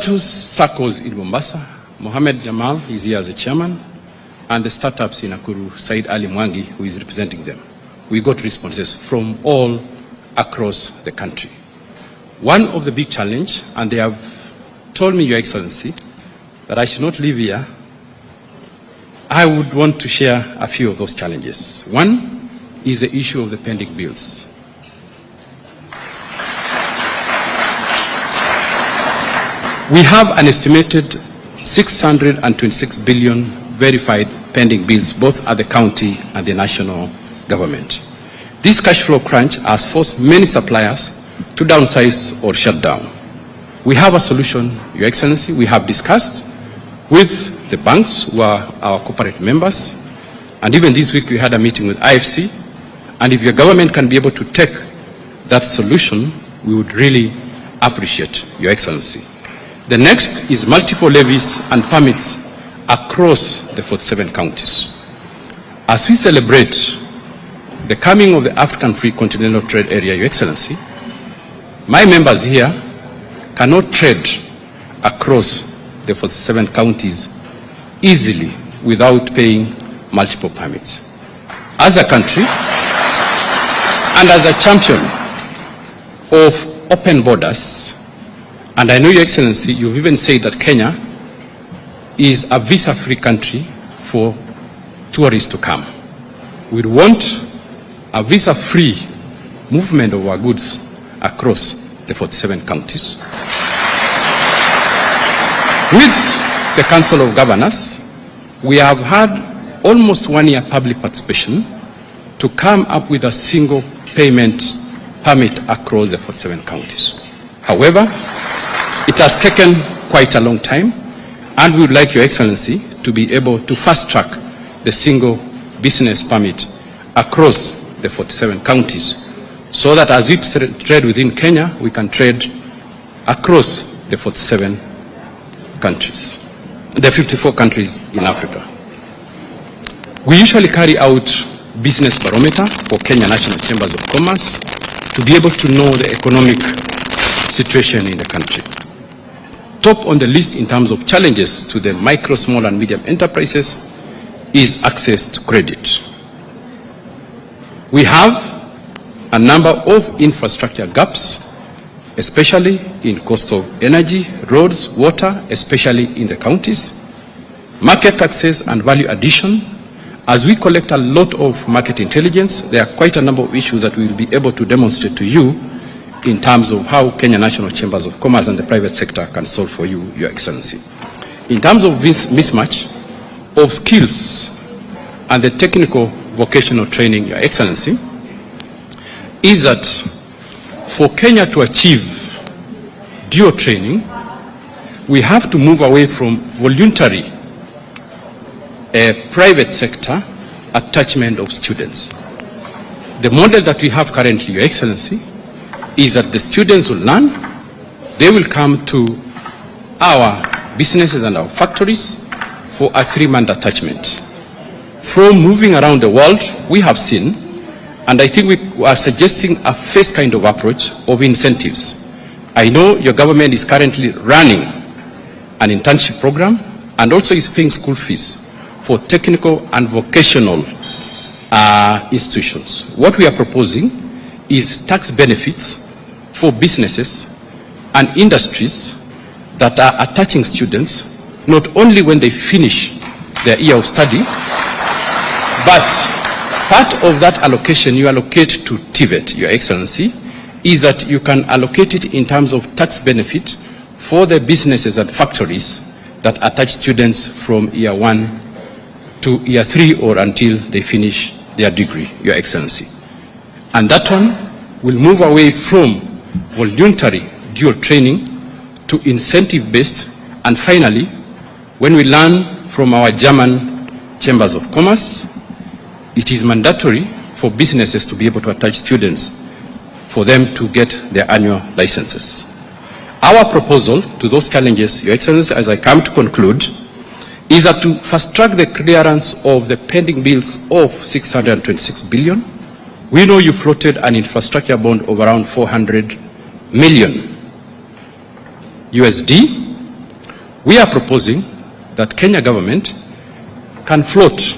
two circles in Mombasa. Mohammed Jamal is here as a chairman, and the startups in Nakuru, Said Ali Mwangi, who is representing them. We got responses from all across the country. One of the big challenge, and they have told me, Your Excellency, that I should not leave here. I would want to share a few of those challenges. One is the issue of the pending bills. We have an estimated 626 billion verified pending bills, both at the county and the national government. This cash flow crunch has forced many suppliers to downsize or shut down. We have a solution, Your Excellency. We have discussed with the banks who are our corporate members, and even this week we had a meeting with IFC, and if your government can be able to take that solution, we would really appreciate, Your Excellency. The next is multiple levies and permits across the 47 counties. As we celebrate the coming of the African Free Continental Trade Area, Your Excellency, my members here cannot trade across the 47 counties easily without paying multiple permits. As a country and as a champion of open borders, and I know, Your Excellency, you've even said that Kenya is a visa-free country for tourists to come. We want a visa-free movement of our goods across the 47 counties. With the Council of Governors, we have had almost 1 year public participation to come up with a single payment permit across the 47 counties. However, it has taken quite a long time, and we would like, Your Excellency, to be able to fast-track the single business permit across the 47 counties, so that as we trade within Kenya, we can trade across the 47 countries, the 54 countries in Africa. We usually carry out business barometer for Kenya National Chambers of Commerce to be able to know the economic situation in the country. Top on the list in terms of challenges to the micro, small and medium enterprises is access to credit. We have a number of infrastructure gaps, especially in cost of energy, roads, water, especially in the counties, market access and value addition. As we collect a lot of market intelligence, there are quite a number of issues that we will be able to demonstrate to you in terms of how Kenya National Chambers of Commerce and the private sector can solve for you, Your Excellency. In terms of this mismatch of skills and the technical vocational training, Your Excellency, is that for Kenya to achieve dual training, we have to move away from voluntary private sector attachment of students. The model that we have currently, Your Excellency, is that the students will learn, they will come to our businesses and our factories for a 3-month attachment. From moving around the world, we have seen, and I think we are suggesting a first kind of approach of incentives. I know your government is currently running an internship program and also is paying school fees for technical and vocational institutions. What we are proposing is tax benefits for businesses and industries that are attaching students not only when they finish their year of study, but part of that allocation you allocate to TVET, Your Excellency, is that you can allocate it in terms of tax benefit for the businesses and factories that attach students from year 1 to year 3 or until they finish their degree, Your Excellency. And that one will move away from voluntary dual training to incentive-based, and finally, when we learn from our German Chambers of Commerce, it is mandatory for businesses to be able to attach students for them to get their annual licenses. Our proposal to those challenges, Your Excellency, as I come to conclude, is that to fast-track the clearance of the pending bills of 626 billion. We know you floated an infrastructure bond of around 400 million USD. We are proposing that Kenya government can float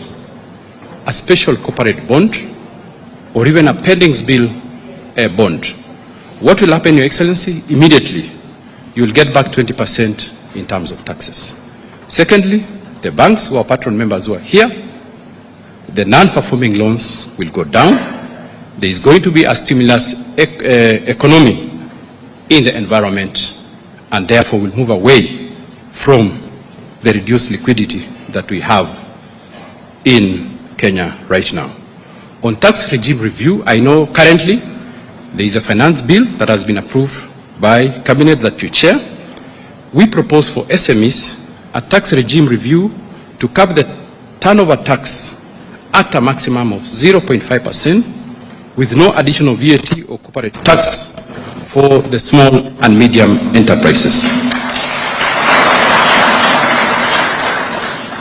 a special corporate bond or even a pending bill bond. What will happen, Your Excellency? Immediately, you will get back 20% in terms of taxes. Secondly, the banks who are patron members who are here, the non-performing loans will go down. There is going to be a stimulus economy in the environment, and therefore will move away from the reduced liquidity that we have in Kenya right now. On tax regime review, I know currently there is a finance bill that has been approved by Cabinet that you chair. We propose for SMEs a tax regime review to cap the turnover tax at a maximum of 0.5% with no additional VAT or corporate tax for the small and medium enterprises.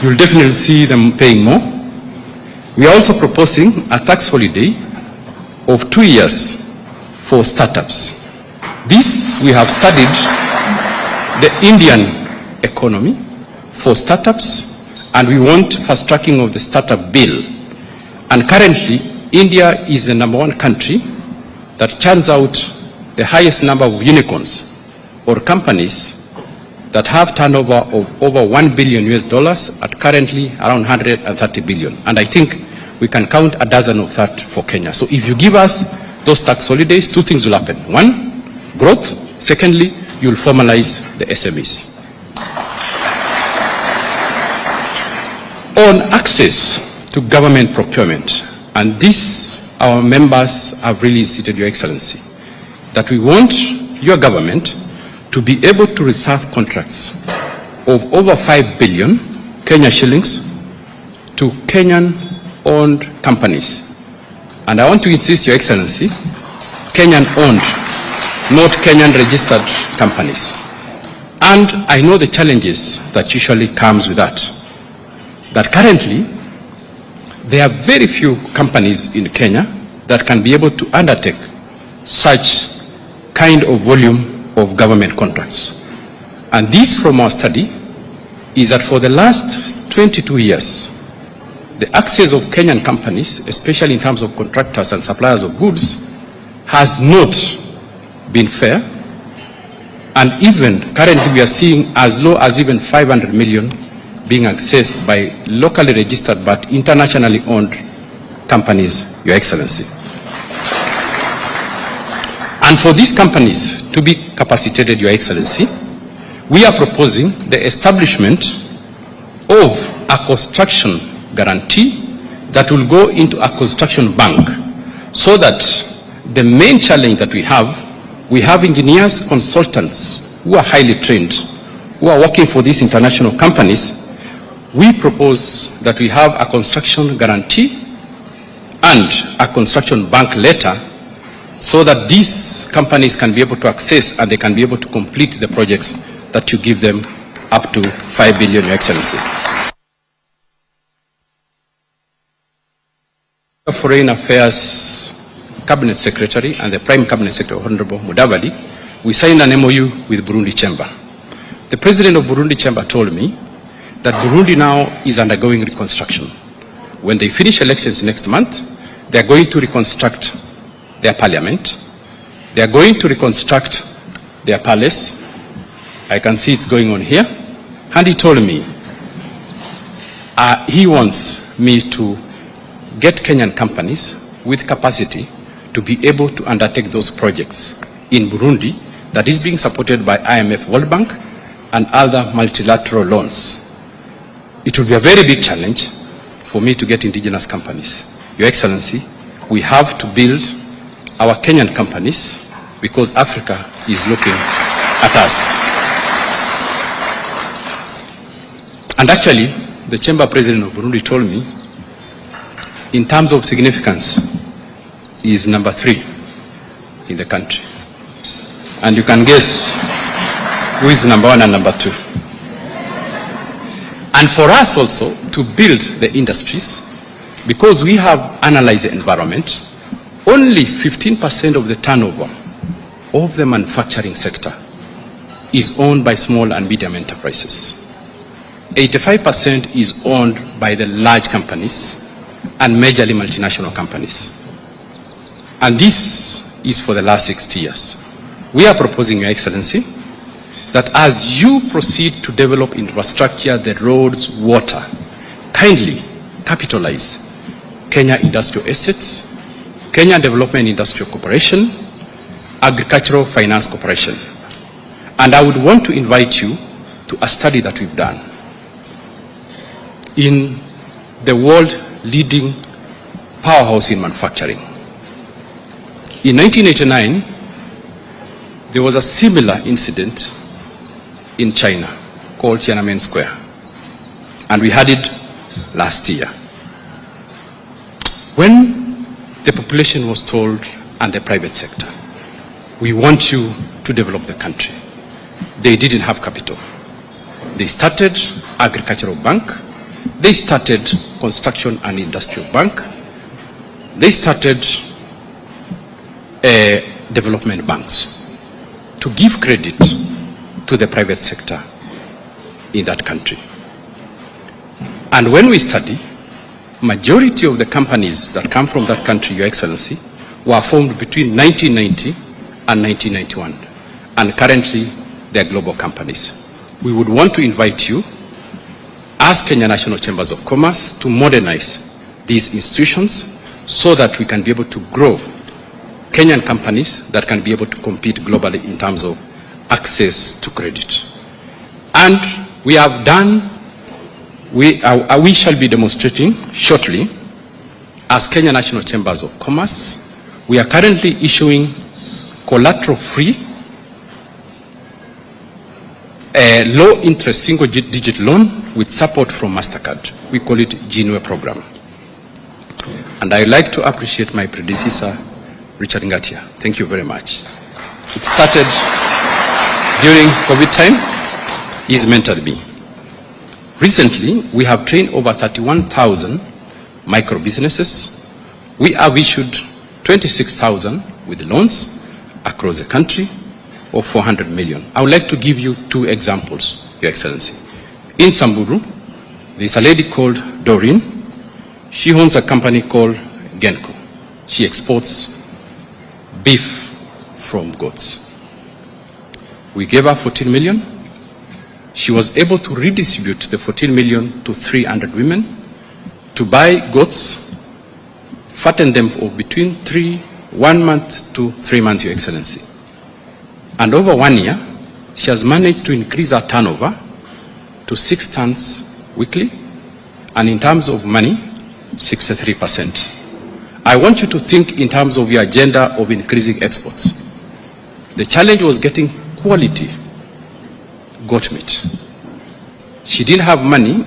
You'll definitely see them paying more. We are also proposing a tax holiday of 2 years for startups. This, we have studied the Indian economy for startups, and we want fast tracking of the startup bill. And currently, India is the #1 country that churns out the highest number of unicorns or companies that have turnover of over $1 billion at currently around 130 billion. And I think we can count a dozen of that for Kenya. So if you give us those tax holidays, 2 things will happen. 1, growth. Secondly, you'll formalize the SMEs. On access to government procurement, and this our members have really stated, Your Excellency, that we want your government to be able to reserve contracts of over 5 billion Kenya shillings to Kenyan-owned companies. And I want to insist, Your Excellency, Kenyan-owned, not Kenyan-registered companies. And I know the challenges that usually comes with that. That currently, there are very few companies in Kenya that can be able to undertake such kind of volume of government contracts. And this, from our study, is that for the last 22 years, the access of Kenyan companies, especially in terms of contractors and suppliers of goods, has not been fair. And even currently we are seeing as low as even 500 million being accessed by locally registered but internationally owned companies, Your Excellency. And for these companies to be capacitated, Your Excellency, we are proposing the establishment of a construction guarantee that will go into a construction bank, so that the main challenge that we have engineers, consultants who are highly trained, who are working for these international companies. We propose that we have a construction guarantee and a construction bank letter, so that these companies can be able to access and they can be able to complete the projects that you give them up to 5 billion, Your Excellency. Foreign Affairs Cabinet Secretary and the Prime Cabinet Secretary, Honorable Mudavadi, we signed an MOU with Burundi Chamber. The President of Burundi Chamber told me that Burundi now is undergoing reconstruction. When they finish elections next month, they are going to reconstruct their parliament. They are going to reconstruct their palace. I can see it's going on here. And he told me he wants me to get Kenyan companies with capacity to be able to undertake those projects in Burundi that is being supported by IMF, World Bank, and other multilateral loans. It will be a very big challenge for me to get indigenous companies. Your Excellency, we have to build our Kenyan companies because Africa is looking at us. And actually, the Chamber President of Burundi told me, in terms of significance, he is number 3 in the country. And you can guess who is number 1 and number 2. And for us also to build the industries, because we have analyzed the environment, only 15% of the turnover of the manufacturing sector is owned by small and medium enterprises. 85% is owned by the large companies and majorly multinational companies. And this is for the last 60 years. We are proposing, Your Excellency, that as you proceed to develop infrastructure, the roads, water, kindly capitalize Kenya Industrial Estates, Kenya Development Industrial Corporation, Agricultural Finance Corporation. And I would want to invite you to a study that we've done in the world leading powerhouse in manufacturing. In 1989, there was a similar incident in China called Tiananmen Square, and we had it last year. When the population was told, and the private sector, we want you to develop the country, they didn't have capital. They started Agricultural Bank, they started Construction and Industrial Bank, they started development banks to give credit to the private sector in that country. And when we study, majority of the companies that come from that country, Your Excellency, were formed between 1990 and 1991. And currently, they are global companies. We would want to invite you, as Kenya National Chambers of Commerce, to modernize these institutions so that we can be able to grow Kenyan companies that can be able to compete globally in terms of access to credit. And we have done, we shall be demonstrating shortly as Kenya National Chambers of Commerce. We are currently issuing collateral-free, low-interest single-digit loan with support from MasterCard. We call it Jinwe program. And I would like to appreciate my predecessor, Richard Ngatia. Thank you very much. It started during COVID time. He's mentored me. Recently, we have trained over 31,000 micro businesses. We have issued 26,000 with loans across the country of 400 million. I would like to give you two examples, Your Excellency. In Samburu, there's a lady called Doreen. She owns a company called Genco. She exports beef from goats. We gave her 14 million. She was able to redistribute the 14 million to 300 women to buy goats, fatten them for between 1 month to 3 months, Your Excellency. And over 1 year, she has managed to increase her turnover to 6 tons weekly, and in terms of money, 63%. I want you to think in terms of your agenda of increasing exports. The challenge was getting quality goat meat. She didn't have money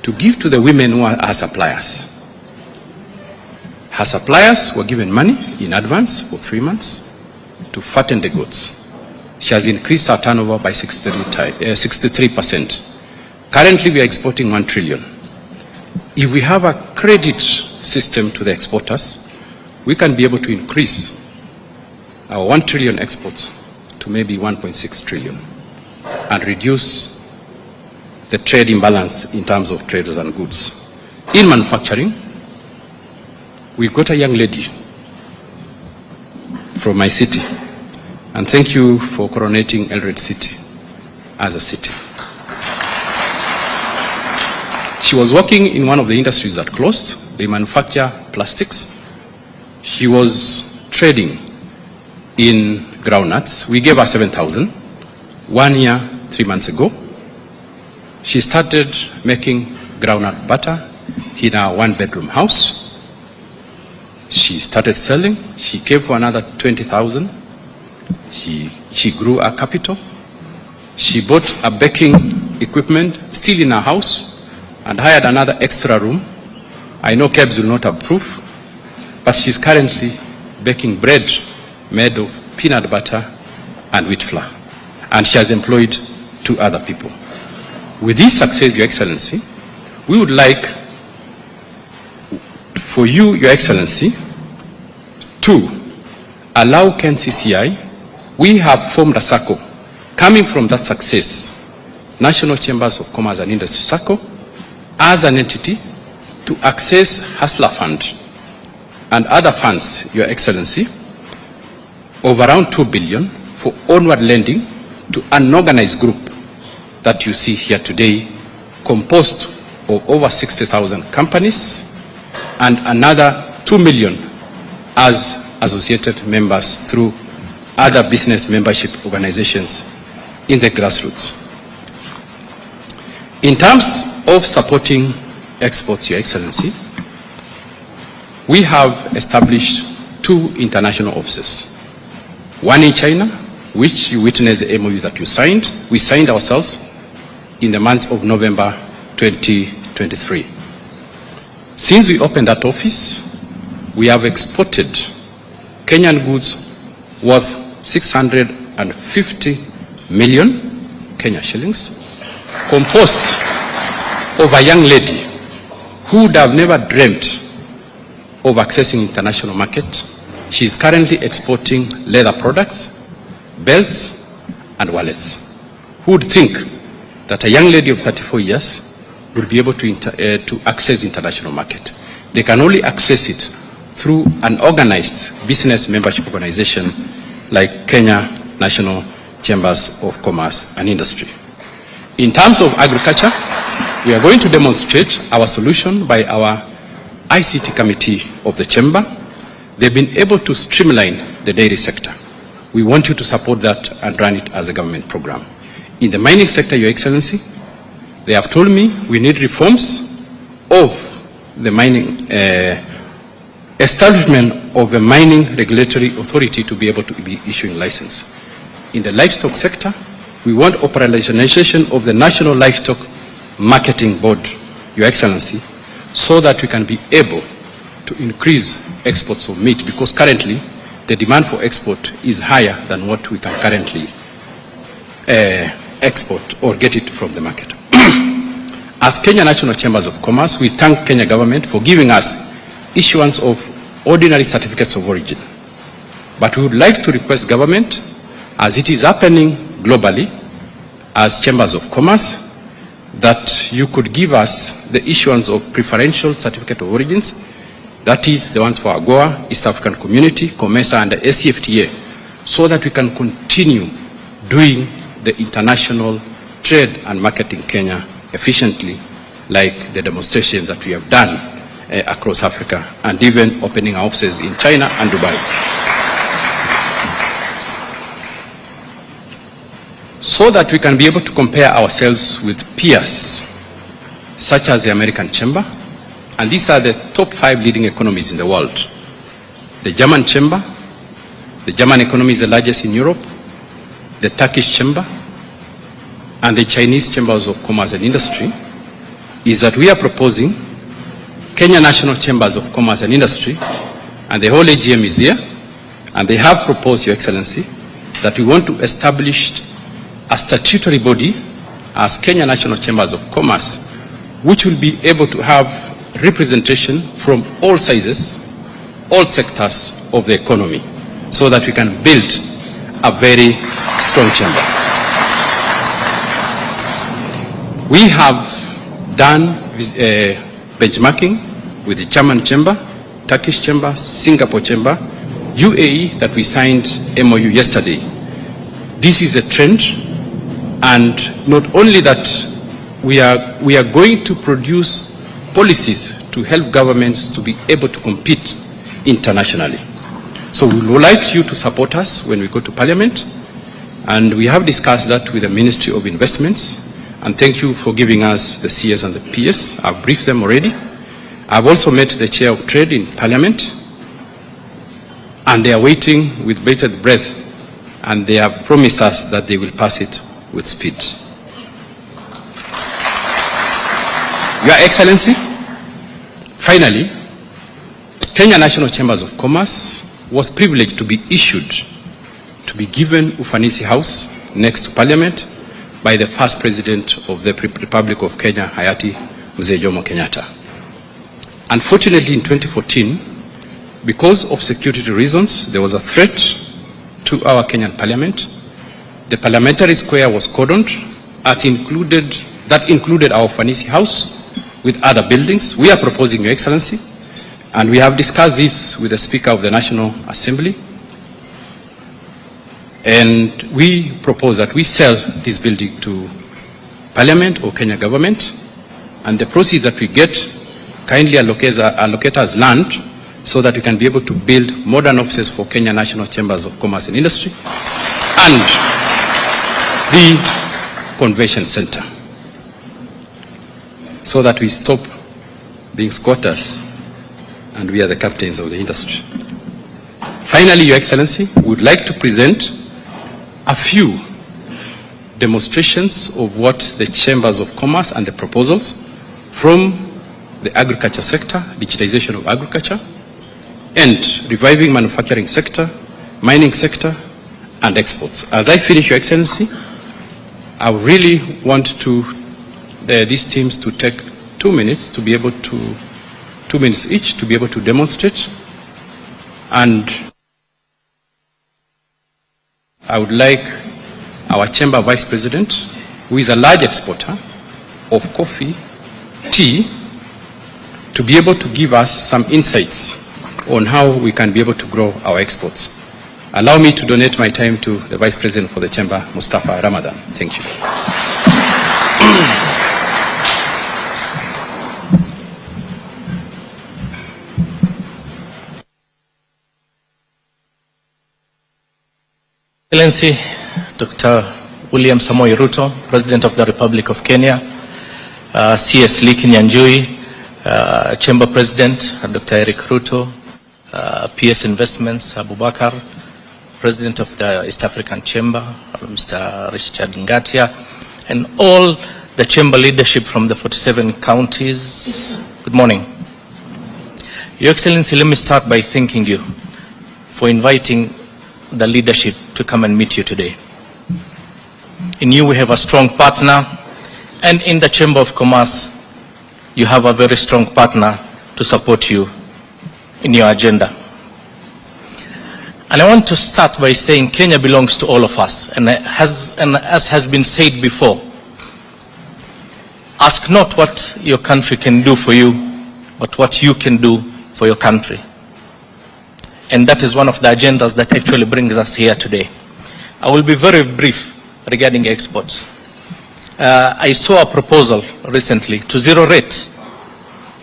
to give to the women who are her suppliers. Her suppliers were given money in advance for 3 months to fatten the goats. She has increased her turnover by 63%. Currently, we are exporting 1 trillion. If we have a credit system to the exporters, we can be able to increase our 1 trillion exports to maybe 1.6 trillion and reduce the trade imbalance in terms of traders and goods. In manufacturing, we got a young lady from my city, and thank you for coronating Eldoret City as a city. She was working in one of the industries that closed. They manufacture plastics. She was trading in groundnuts. We gave her 7,000. 1 year, 3 months ago, she started making groundnut butter in our 1-bedroom house. She started selling. She came for another 20,000. She grew her capital. She bought a baking equipment still in her house and hired another extra room. I know KEBS will not approve, but she's currently baking bread made of peanut butter and wheat flour. And she has employed 2 other people. With this success, Your Excellency, we would like for you, Your Excellency, to allow KNCCI. We have formed a circle, coming from that success, National Chambers of Commerce and Industry Circle, as an entity, to access Hustler Fund and other funds, Your Excellency, of around 2 billion for onward lending to an organized group that you see here today, composed of over 60,000 companies and another 2 million as associated members through other business membership organizations in the grassroots. In terms of supporting exports, Your Excellency, we have established 2 international offices. One in China, which you witnessed the MOU that you signed. We signed ourselves in the month of November 2023. Since we opened that office, we have exported Kenyan goods worth 650 million Kenya shillings, composed of a young lady who would have never dreamt of accessing international market. She is currently exporting leather products, belts, and wallets. Who would think that a young lady of 34 years would be able to access international market? They can only access it through an organized business membership organization like Kenya National Chambers of Commerce and Industry. In terms of agriculture, we are going to demonstrate our solution by our ICT committee of the chamber. They've been able to streamline the dairy sector. We want you to support that and run it as a government program. In the mining sector, Your Excellency, they have told me we need reforms of the mining, establishment of a mining regulatory authority to be able to be issuing license. In the livestock sector, we want operationalization of the National Livestock Marketing Board, Your Excellency, so that we can be able to increase exports of meat, because currently the demand for export is higher than what we can currently export or get it from the market. As Kenya National Chambers of Commerce, we thank Kenya government for giving us issuance of ordinary certificates of origin. But we would like to request government, as it is happening globally, as Chambers of Commerce, that you could give us the issuance of preferential certificate of origins, that is the ones for AGOA, East African Community, COMESA, and the ACFTA, so that we can continue doing the international trade and marketing Kenya efficiently, like the demonstration that we have done across Africa, and even opening our offices in China and Dubai. So that we can be able to compare ourselves with peers, such as the American Chamber, and these are the top 5 leading economies in the world. The German Chamber, the German economy is the largest in Europe, the Turkish Chamber, and the Chinese Chambers of Commerce and Industry, is that we are proposing Kenya National Chambers of Commerce and Industry, and the whole AGM is here, and they have proposed, Your Excellency, that we want to establish a statutory body as Kenya National Chambers of Commerce, which will be able to have representation from all sizes, all sectors of the economy, so that we can build a very strong chamber. We have done benchmarking with the German Chamber, Turkish Chamber, Singapore Chamber, UAE, that we signed MOU yesterday. This is a trend, and not only that, we are going to produce policies to help governments to be able to compete internationally. So we would like you to support us when we go to Parliament, and we have discussed that with the Ministry of Investments, and thank you for giving us the CS and the PS. I've briefed them already. I've also met the Chair of Trade in Parliament, and they are waiting with bated breath, and they have promised us that they will pass it with speed. Your Excellency, finally, Kenya National Chambers of Commerce was privileged to be issued, to be given Ufanisi House next to Parliament by the first President of the Republic of Kenya, Hayati Mzee Jomo Kenyatta. Unfortunately, in 2014, because of security reasons, there was a threat to our Kenyan Parliament, The parliamentary square was cordoned. That included our Fanisi House with other buildings. We are proposing, Your Excellency, and we have discussed this with the Speaker of the National Assembly, and we propose that we sell this building to Parliament or Kenya government, and the proceeds that we get kindly allocate as land so that we can be able to build modern offices for Kenya National Chambers of Commerce and Industry and the Convention Center, so that we stop being squatters and we are the captains of the industry. Finally, Your Excellency, we would like to present a few demonstrations of what the Chambers of Commerce and the proposals from the agriculture sector, digitization of agriculture, and reviving manufacturing sector, mining sector, and exports. As I finish, Your Excellency, I really want these teams to take 2 minutes to be able to, 2 minutes each to be able to demonstrate. And I would like our Chamber Vice President, who is a large exporter of coffee, tea, to be able to give us some insights on how we can be able to grow our exports. Allow me to donate my time to the Vice President for the Chamber, Mustafa Ramadan. Thank you. Excellency, Dr. William Samoei Ruto, President of the Republic of Kenya, CS Lee Kinyanjui, Chamber President, Dr. Eric Ruto, PS Investments, Abubakar, President of the East African Chamber, Mr. Richard Ngatia, and all the Chamber leadership from the 47 counties. Good morning. Your Excellency, let me start by thanking you for inviting the leadership to come and meet you today. In you we have a strong partner, and in the Chamber of Commerce you have a very strong partner to support you in your agenda. And I want to start by saying Kenya belongs to all of us, and as has been said before, ask not what your country can do for you, but what you can do for your country. And that is one of the agendas that actually brings us here today. I will be very brief regarding exports. I saw a proposal recently to zero rate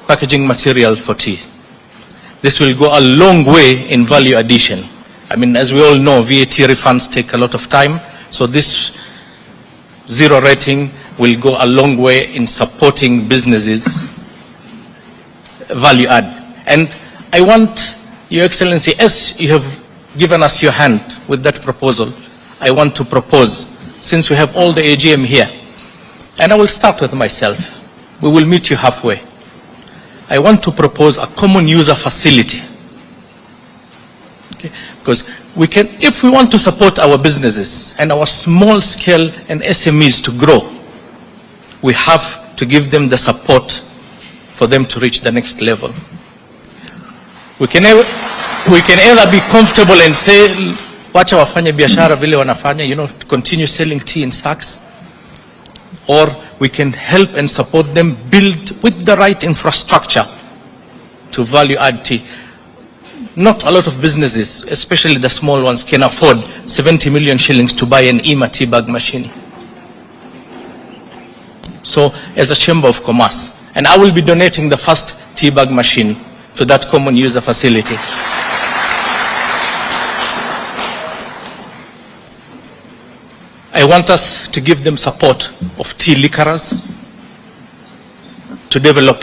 packaging material for tea. This will go a long way in value addition. I mean, as we all know, VAT refunds take a lot of time, so this zero rating will go a long way in supporting businesses' value add. And I want, Your Excellency, as you have given us your hand with that proposal, I want to propose, since we have all the AGM here, and I will start with myself, we will meet you halfway. I want to propose a common user facility. Okay? Because we can, if we want to support our businesses and our small scale and SMEs to grow, we have to give them the support for them to reach the next level. We can either be comfortable and say, wacha wafanye biashara vile wanafanya, to continue selling tea in sacks, or we can help and support them build with the right infrastructure to value add tea. Not a lot of businesses, especially the small ones, can afford 70 million shillings to buy an EMA tea bag machine. So, as a Chamber of Commerce, and I will be donating the first tea bag machine to that common user facility. I want us to give them support of tea liquorers to develop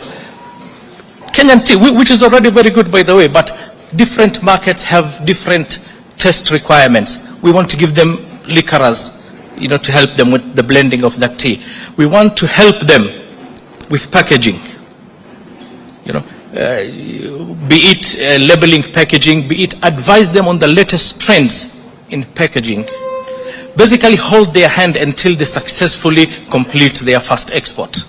Kenyan tea, which is already very good, by the way, but different markets have different test requirements. We want to give them liquorers, to help them with the blending of that tea. We want to help them with packaging, be it labeling packaging, be it advise them on the latest trends in packaging. Basically hold their hand until they successfully complete their first export.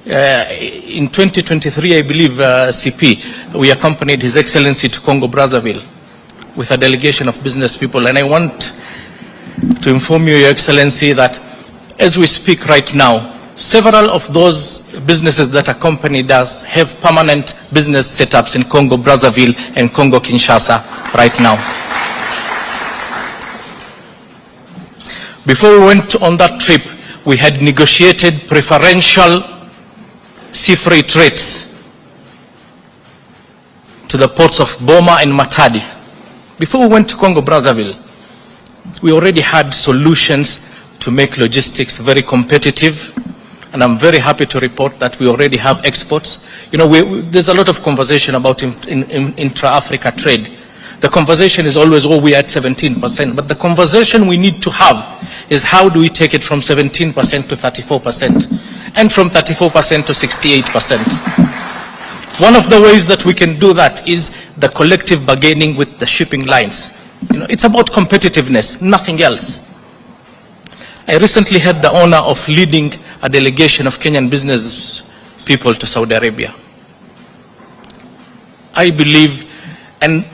In 2023, I believe, CP, we accompanied His Excellency to Congo Brazzaville with a delegation of business people, and I want to inform you, Your Excellency, that as we speak right now, several of those businesses that a company does have permanent business setups in Congo, Brazzaville, and Congo, Kinshasa right now. Before we went on that trip, we had negotiated preferential sea freight rates to the ports of Boma and Matadi. Before we went to Congo, Brazzaville, we already had solutions to make logistics very competitive. And I'm very happy to report that we already have exports. You know, there's a lot of conversation about intra-Africa trade. The conversation is always, oh, we are at 17%. But the conversation we need to have is how do we take it from 17% to 34%, and from 34% to 68%. One of the ways that we can do that is the collective bargaining with the shipping lines. You know, it's about competitiveness, nothing else. I recently had the honor of leading a delegation of Kenyan business people to Saudi Arabia. I believe, and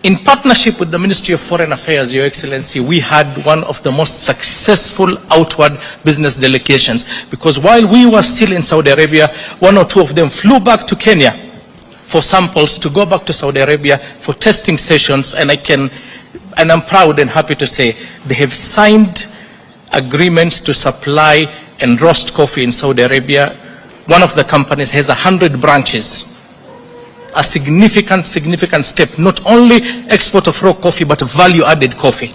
in partnership with the Ministry of Foreign Affairs, Your Excellency, we had one of the most successful outward business delegations, because while we were still in Saudi Arabia, one or two of them flew back to Kenya for samples to go back to Saudi Arabia for testing sessions, and I'm proud and happy to say they have signed agreements to supply and roast coffee in Saudi Arabia. One of the companies has 100 branches. A significant step, not only export of raw coffee, but value-added coffee.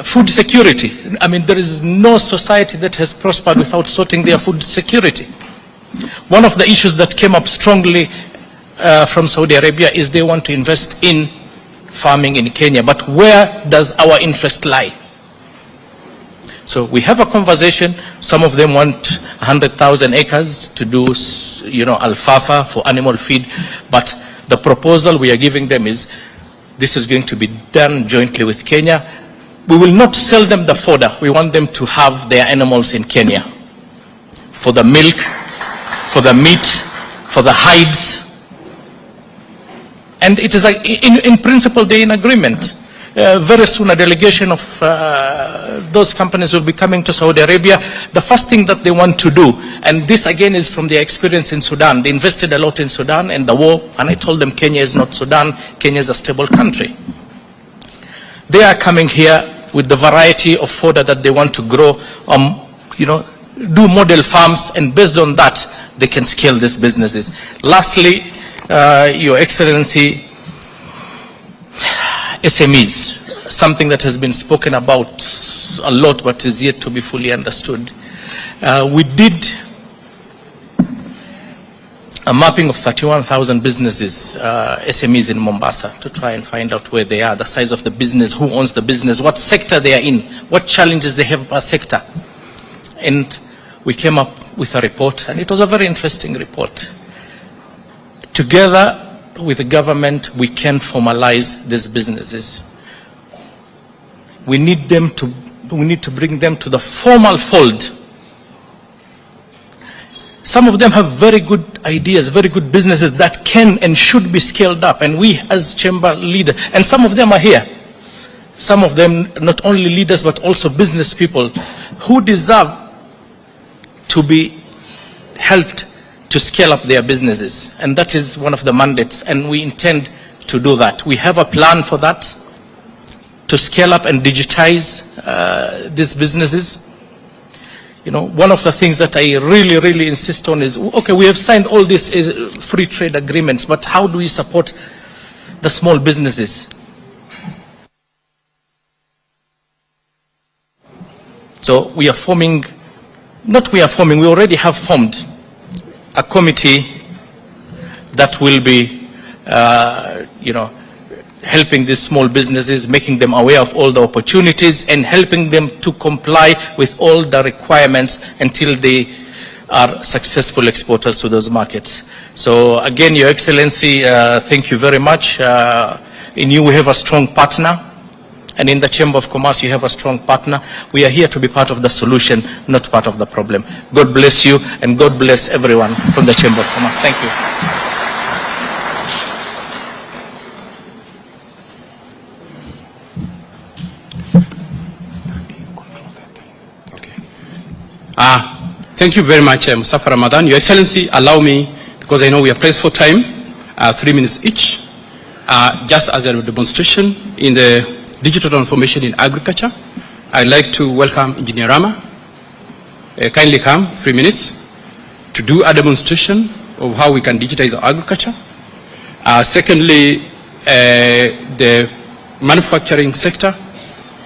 Food security. I mean, there is no society that has prospered without sorting their food security. One of the issues that came up strongly from Saudi Arabia is they want to invest in farming in Kenya, but where does our interest lie? So we have a conversation. Some of them want 100,000 acres to do, you know, alfalfa for animal feed. But the proposal we are giving them is this is going to be done jointly with Kenya. We will not sell them the fodder. We want them to have their animals in Kenya for the milk, for the meat, for the hides. And it is like, in principle, they're in agreement. Very soon a delegation of those companies will be coming to Saudi Arabia. The first thing that they want to do, and this again is from their experience in Sudan, they invested a lot in Sudan and the war, and I told them Kenya is not Sudan, Kenya is a stable country. They are coming here with the variety of fodder that they want to grow, you know, do model farms, and based on that, they can scale these businesses. Lastly, Your Excellency, SMEs, something that has been spoken about a lot but is yet to be fully understood. We did a mapping of 31,000 businesses, SMEs in Mombasa, to try and find out where they are, the size of the business, who owns the business, what sector they are in, what challenges they have per sector. And we came up with a report, and it was a very interesting report. Together with the government, we can formalize these businesses. We need to bring them to the formal fold. Some of them have very good ideas, very good businesses that can and should be scaled up, and we as chamber leaders, and some of them are here. Some of them not only leaders but also business people who deserve to be helped to scale up their businesses, and that is one of the mandates, and we intend to do that. We have a plan for that, to scale up and digitize these businesses. You know, one of the things that I really insist on is, okay, we have signed all these free trade agreements, but how do we support the small businesses? So we are forming, we already have formed a committee that will be, you know, helping these small businesses, making them aware of all the opportunities and helping them to comply with all the requirements until they are successful exporters to those markets. So again, Your Excellency, thank you very much. In you we have a strong partner, and in the Chamber of Commerce you have a strong partner. We are here to be part of the solution, not part of the problem. God bless you, and God bless everyone from the Chamber of Commerce. Thank you. Thank you very much, Mustafa Ramadan. Your Excellency, allow me, because I know we are pressed for time, 3 minutes each, just as a demonstration in the digital transformation in agriculture. I'd like to welcome Engineer Rama. Kindly come, 3 minutes, to do a demonstration of how we can digitize our agriculture. Secondly, the manufacturing sector.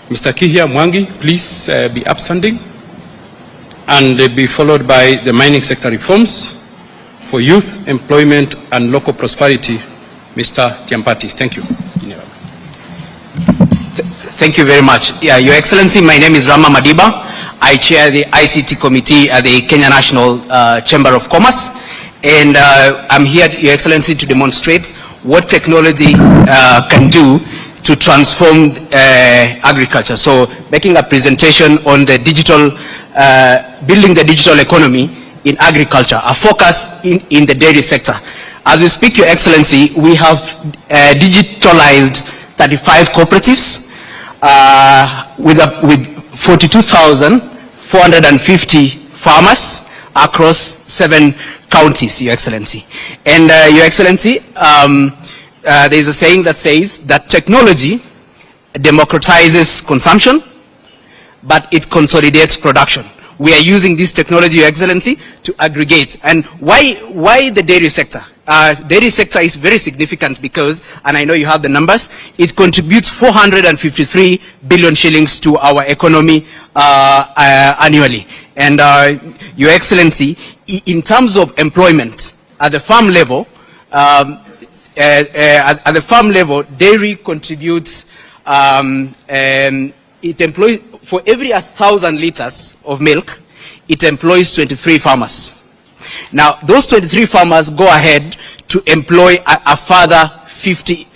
Mr. Kihia Mwangi, please be upstanding. And be followed by the mining sector reforms for youth, employment, and local prosperity. Mr. Tiampati, thank you. Thank you very much. Yeah, Your Excellency, my name is Rama Madiba. I chair the ICT committee at the Kenya National Chamber of Commerce. And I'm here, Your Excellency, to demonstrate what technology can do to transform agriculture. So making a presentation on the digital, building the digital economy in agriculture, a focus in the dairy sector. As we speak, Your Excellency, we have digitalized 35 cooperatives with 42,450 farmers across 7 counties, Your Excellency. And Your Excellency, there is a saying that says that technology democratizes consumption, but it consolidates production. We are using this technology, Your Excellency, to aggregate. And why the dairy sector? Dairy sector is very significant because, and I know you have the numbers, it contributes 453 billion shillings to our economy annually. And Your Excellency, in terms of employment at the farm level, dairy contributes, it employs, for every 1,000 liters of milk, it employs 23 farmers. Now, those 23 farmers go ahead to employ a further 50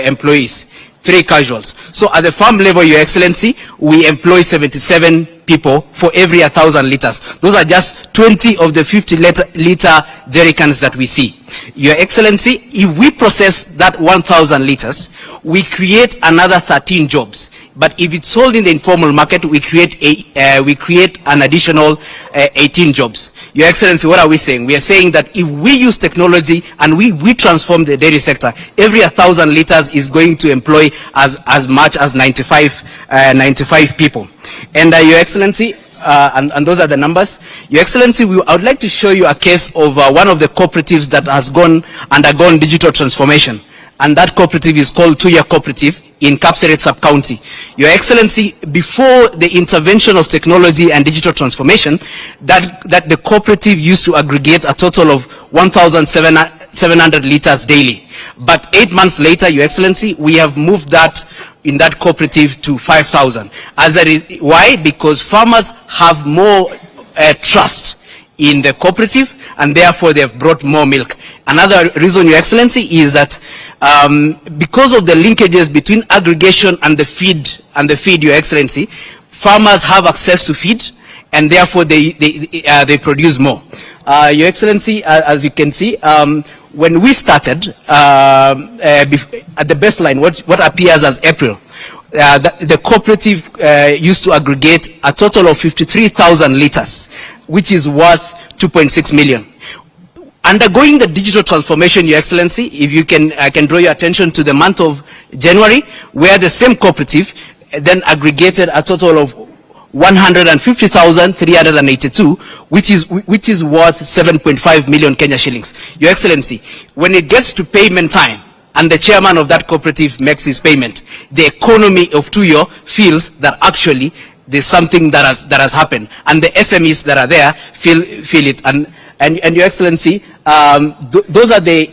employees, 3 casuals. So at the farm level, Your Excellency, we employ 77 people for every 1,000 liters. Those are just 20 of the 50-liter jerry cans that we see. Your Excellency, if we process that 1,000 liters, we create another 13 jobs. But if it's sold in the informal market, we create an additional 18 jobs. Your Excellency, what are we saying? We are saying that if we use technology and we transform the dairy sector, every 1,000 liters is going to employ as much as 95 people. And Your Excellency, and those are the numbers. Your Excellency, I would like to show you a case of one of the cooperatives that has undergone digital transformation. And that cooperative is called Tuya Cooperative in Kapseret Sub-County. Your Excellency, before the intervention of technology and digital transformation, that the cooperative used to aggregate a total of 1,700 liters daily. But 8 months later, Your Excellency, we have moved that in that cooperative to 5,000. Why? Because farmers have more trust in the cooperative, and therefore they have brought more milk. Another reason, Your Excellency, is that because of the linkages between aggregation and the feed, Your Excellency, farmers have access to feed, and therefore they produce more. Your Excellency, as you can see, when we started at the baseline, what appears as April, the cooperative used to aggregate a total of 53,000 liters, which is worth 2.6 million. Undergoing the digital transformation, Your Excellency, if you can, I can draw your attention to the month of January, where the same cooperative then aggregated a total of 150,382, which is worth 7.5 million Kenya shillings. Your Excellency, when it gets to payment time, and the chairman of that cooperative makes his payment, the economy of Tuyo feels that actually there's something that has happened, and the SMEs that are there feel it. And Your Excellency, those are the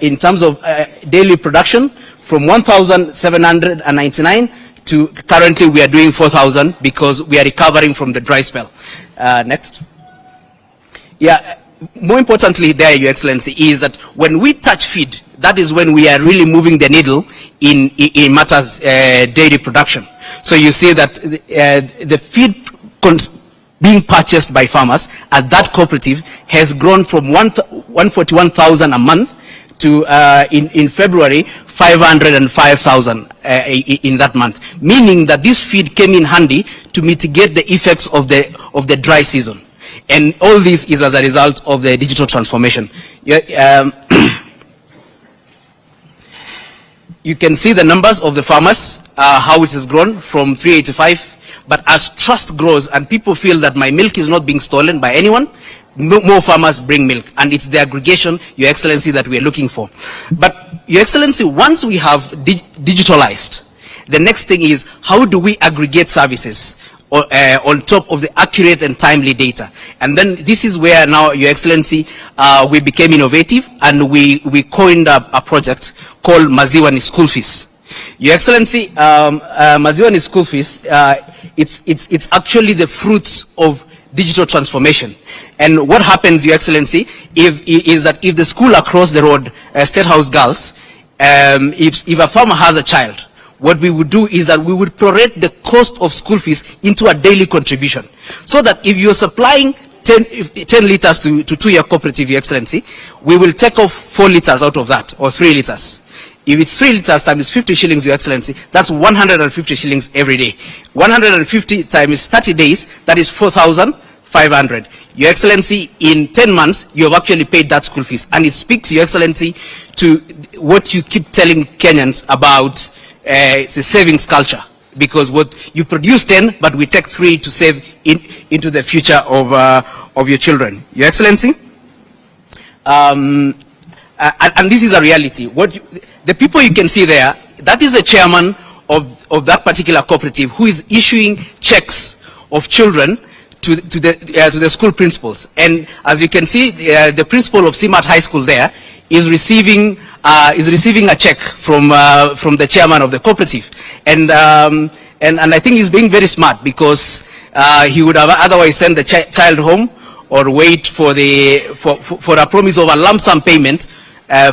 in terms of daily production from 1,799 to currently we are doing 4,000 because we are recovering from the dry spell. Next. Yeah. More importantly there, Your Excellency, is that when we touch feed, that is when we are really moving the needle in matters dairy production. So you see that the feed being purchased by farmers at that cooperative has grown from 141,000 a month to in February 505,000 in that month, meaning that this feed came in handy to mitigate the effects of the dry season. And all this is as a result of the digital transformation. You can see the numbers of the farmers, how it has grown from 385. But as trust grows and people feel that my milk is not being stolen by anyone, more farmers bring milk. And it's the aggregation, Your Excellency, that we are looking for. But, Your Excellency, once we have digitalized, the next thing is, how do we aggregate services on top of the accurate and timely data? And then this is where now, Your Excellency, we became innovative, and we coined a project called Maziwa ni School Fees. Your Excellency, Maziwa ni School Fees, it's actually the fruits of digital transformation. And what happens, Your Excellency, is that if the school across the road, State House Girls, if a farmer has a child, what we would do is that we would prorate the cost of school fees into a daily contribution. So that if you're supplying 10 liters to two-year cooperative, Your Excellency, we will take off 4 liters out of that, or 3 liters. If it's 3 liters times 50 shillings, Your Excellency, that's 150 shillings every day. 150 times 30 days, that is 4,500. Your Excellency, in 10 months, you have actually paid that school fees. And it speaks, Your Excellency, to what you keep telling Kenyans about the savings culture. Because what you produce 10, but we take 3 to save into the future of your children. Your Excellency, and this is a reality. The people you can see there, that is the chairman of that particular cooperative who is issuing checks of children to the school principals. And as you can see, the principal of CMAT High School there is receiving a check from the chairman of the cooperative. And I think he's being very smart, because he would have otherwise sent the child home or wait for a promise of a lump sum payment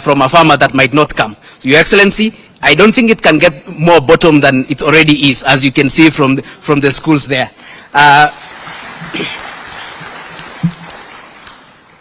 from a farmer that might not come. Your Excellency, I don't think it can get more bottom than it already is, as you can see from the schools there.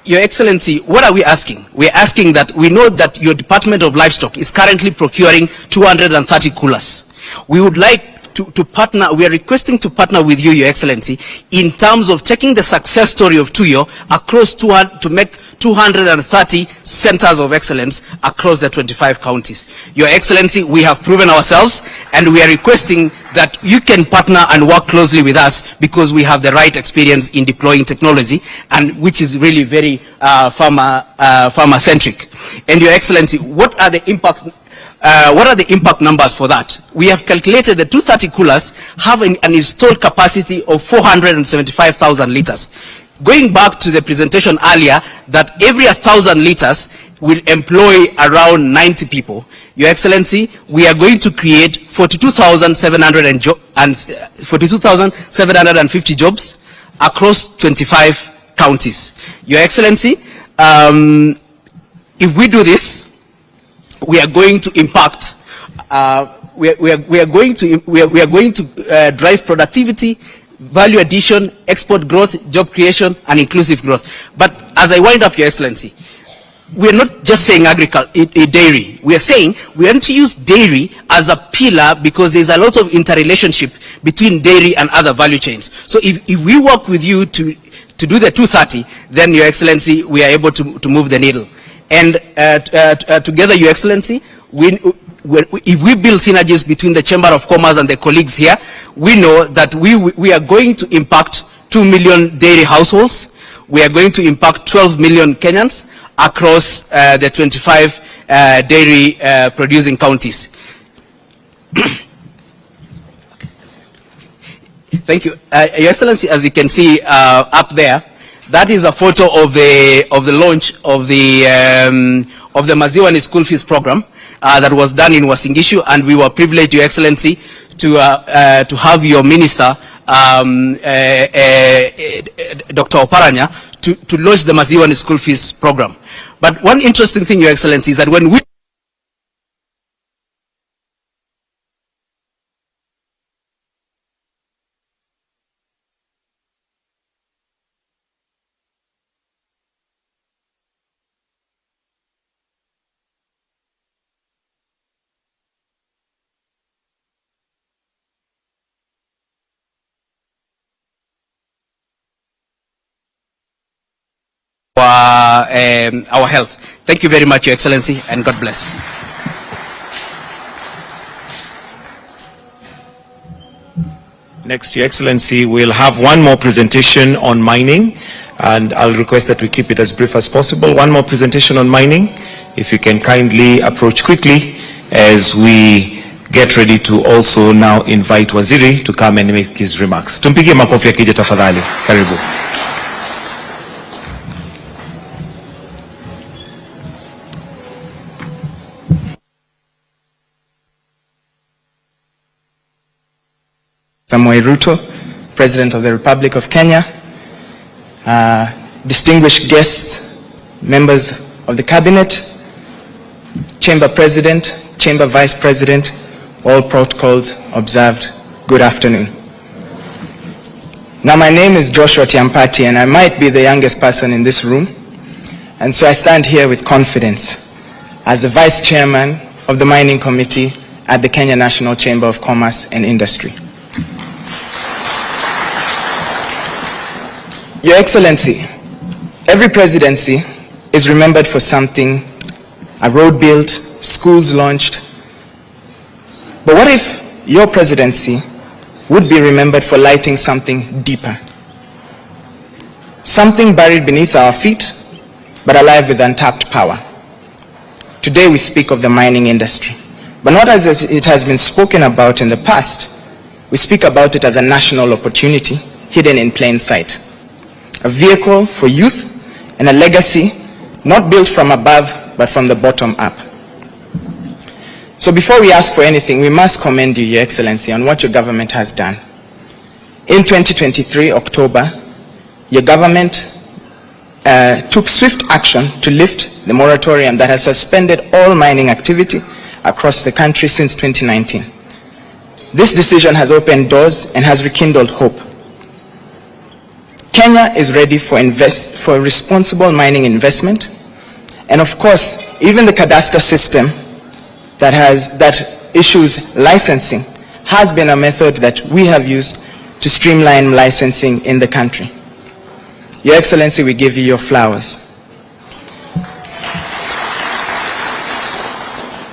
Your Excellency, what are we asking? We're asking that we know that your Department of Livestock is currently procuring 230 coolers. We would like to partner, we are requesting to partner with you, Your Excellency, in terms of taking the success story of Tuyo across to make 230 centers of excellence across the 25 counties. Your Excellency, we have proven ourselves, and we are requesting that you can partner and work closely with us, because we have the right experience in deploying technology, and which is really very farmer-centric. And Your Excellency, what are the impact numbers for that? We have calculated the 230 coolers have an installed capacity of 475,000 liters. Going back to the presentation earlier, that every 1,000 liters will employ around 90 people. Your Excellency, we are going to create 42,750 jobs across 25 counties. Your Excellency, if we do this, we are going to impact. We are going to drive productivity, value addition, export growth, job creation, and inclusive growth. But as I wind up, Your Excellency, we are not just saying dairy. We are saying we want to use dairy as a pillar, because there's a lot of interrelationship between dairy and other value chains. So if we work with you to do the 230, then, Your Excellency, we are able to move the needle. And together, Your Excellency, if we build synergies between the Chamber of Commerce and the colleagues here, we know that we are going to impact 2 million dairy households. We are going to impact 12 million Kenyans across the 25 dairy producing counties. Thank you. Your Excellency, as you can see up there, that is a photo of the launch of the Maziwa ni School Fees program that was done in Uasin Gishu, and we were privileged, Your Excellency, to have your minister, Dr. Oparanya, to launch the Maziwa ni School Fees program. But one interesting thing, Your Excellency, is that when we our health. Thank you very much, Your Excellency, and God bless. Next, Your Excellency, we'll have one more presentation on mining, and I'll request that we keep it as brief as possible. One more presentation on mining. If you can kindly approach quickly as we get ready to also now invite Waziri to come and make his remarks. Tumpigie makofi akija tafadhali. Karibu. RUTO, President of the Republic of Kenya, distinguished guests, members of the Cabinet, Chamber President, Chamber Vice President, all protocols observed. Good afternoon. Now, my name is Joshua Tiampati, and I might be the youngest person in this room, and so I stand here with confidence as the Vice Chairman of the Mining Committee at the Kenya National Chamber of Commerce and Industry. Your Excellency, every presidency is remembered for something: a road built, schools launched. But what if your presidency would be remembered for lighting something deeper? Something buried beneath our feet, but alive with untapped power. Today we speak of the mining industry, but not as it has been spoken about in the past. We speak about it as a national opportunity hidden in plain sight. A vehicle for youth and a legacy not built from above, but from the bottom up. So before we ask for anything, we must commend you, Your Excellency, on what your government has done. In 2023, October, your government took swift action to lift the moratorium that has suspended all mining activity across the country since 2019. This decision has opened doors and has rekindled hope. Kenya is ready for responsible mining investment, and of course, even the cadastre system that issues licensing has been a method that we have used to streamline licensing in the country. Your Excellency, we give you your flowers.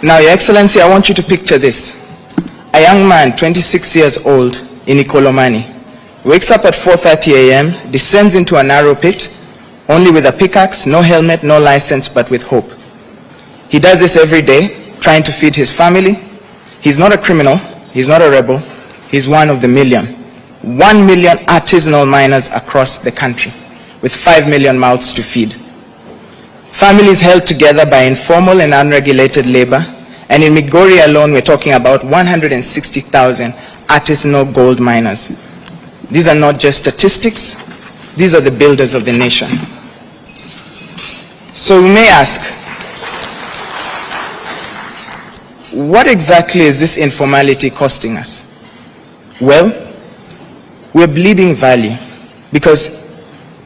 Now, Your Excellency, I want you to picture this. A young man, 26 years old, in Ikolomani, wakes up at 4:30 a.m., descends into a narrow pit, only with a pickaxe, no helmet, no license, but with hope. He does this every day, trying to feed his family. He's not a criminal, he's not a rebel, he's one of the million. 1 million artisanal miners across the country, with 5 million mouths to feed. Families held together by informal and unregulated labor, and in Migori alone, we're talking about 160,000 artisanal gold miners. These are not just statistics, these are the builders of the nation. So we may ask, what exactly is this informality costing us? Well, we're bleeding value, because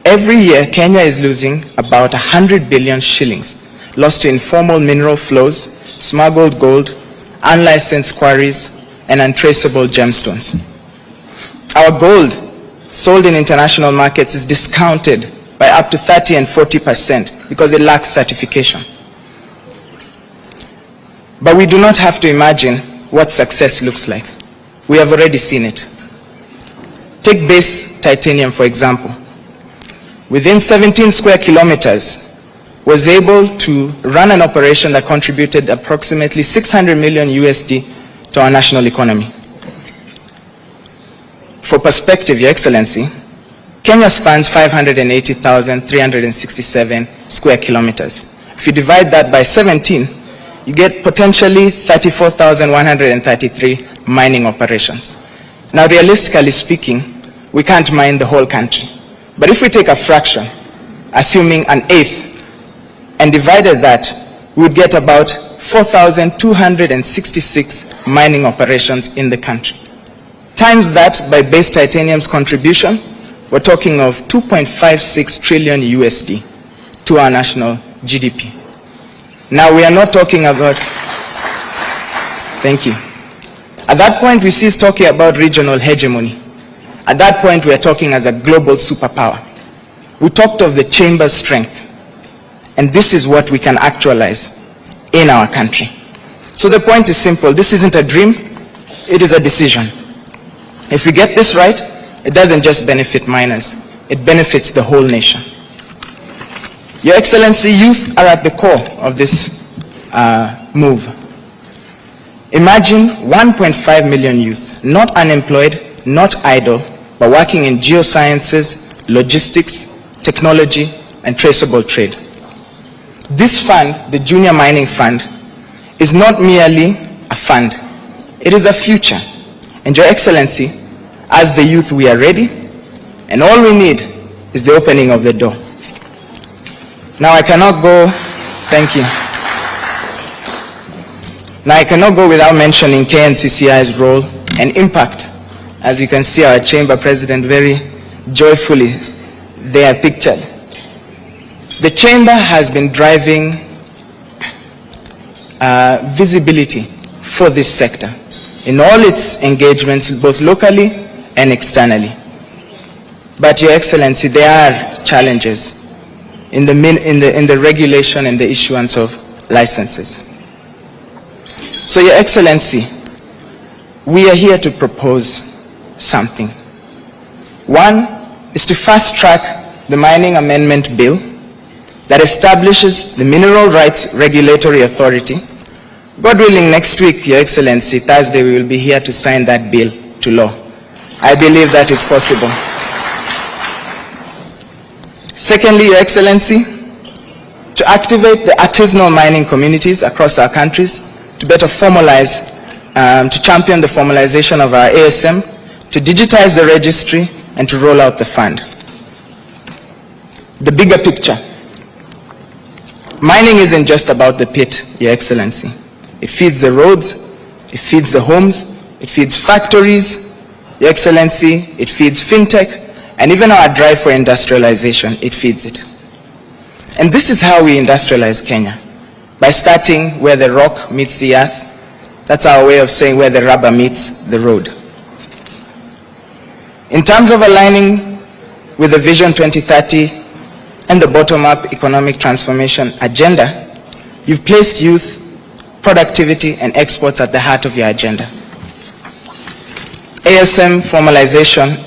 every year Kenya is losing about 100 billion shillings lost to informal mineral flows, smuggled gold, unlicensed quarries, and untraceable gemstones. Our gold sold in international markets is discounted by up to 30 and 40% because it lacks certification. But we do not have to imagine what success looks like. We have already seen it. Take base titanium, for example. Within 17 square kilometers, was able to run an operation that contributed approximately 600 million USD to our national economy. For perspective, Your Excellency, Kenya spans 580,367 square kilometers. If you divide that by 17, you get potentially 34,133 mining operations. Now, realistically speaking, we can't mine the whole country. But if we take a fraction, assuming an eighth, and divided that, we would get about 4,266 mining operations in the country. Times that by base titanium's contribution, we're talking of 2.56 trillion USD to our national GDP. Now, we are not talking about, thank you. At that point, we cease talking about regional hegemony. At that point, we are talking as a global superpower. We talked of the chamber's strength. And this is what we can actualize in our country. So the point is simple. This isn't a dream, it is a decision. If we get this right, it doesn't just benefit miners, it benefits the whole nation. Your Excellency, youth are at the core of this move. Imagine 1.5 million youth, not unemployed, not idle, but working in geosciences, logistics, technology, and traceable trade. This fund, the Junior Mining Fund, is not merely a fund, it is a future. And Your Excellency, as the youth, we are ready, and all we need is the opening of the door. Now I cannot go, thank you. Now I cannot go without mentioning KNCCI's role and impact. As you can see, our chamber president very joyfully there pictured. The chamber has been driving visibility for this sector in all its engagements, both locally and externally. But Your Excellency, there are challenges in the regulation and the issuance of licenses. So Your Excellency, we are here to propose something. One is to fast track the Mining Amendment Bill that establishes the Mineral Rights Regulatory Authority. God willing, next week, Your Excellency, Thursday, we will be here to sign that bill to law. I believe that is possible. Secondly, Your Excellency, to activate the artisanal mining communities across our countries, to better formalize, to champion the formalization of our ASM, to digitize the registry, and to roll out the fund. The bigger picture. Mining isn't just about the pit, Your Excellency. It feeds the roads, it feeds the homes, it feeds factories, Your Excellency, it feeds fintech, and even our drive for industrialization, it feeds it. And this is how we industrialize Kenya, by starting where the rock meets the earth. That's our way of saying where the rubber meets the road. In terms of aligning with the Vision 2030 and the bottom-up economic transformation agenda, you've placed youth, productivity, and exports at the heart of your agenda. ASM formalization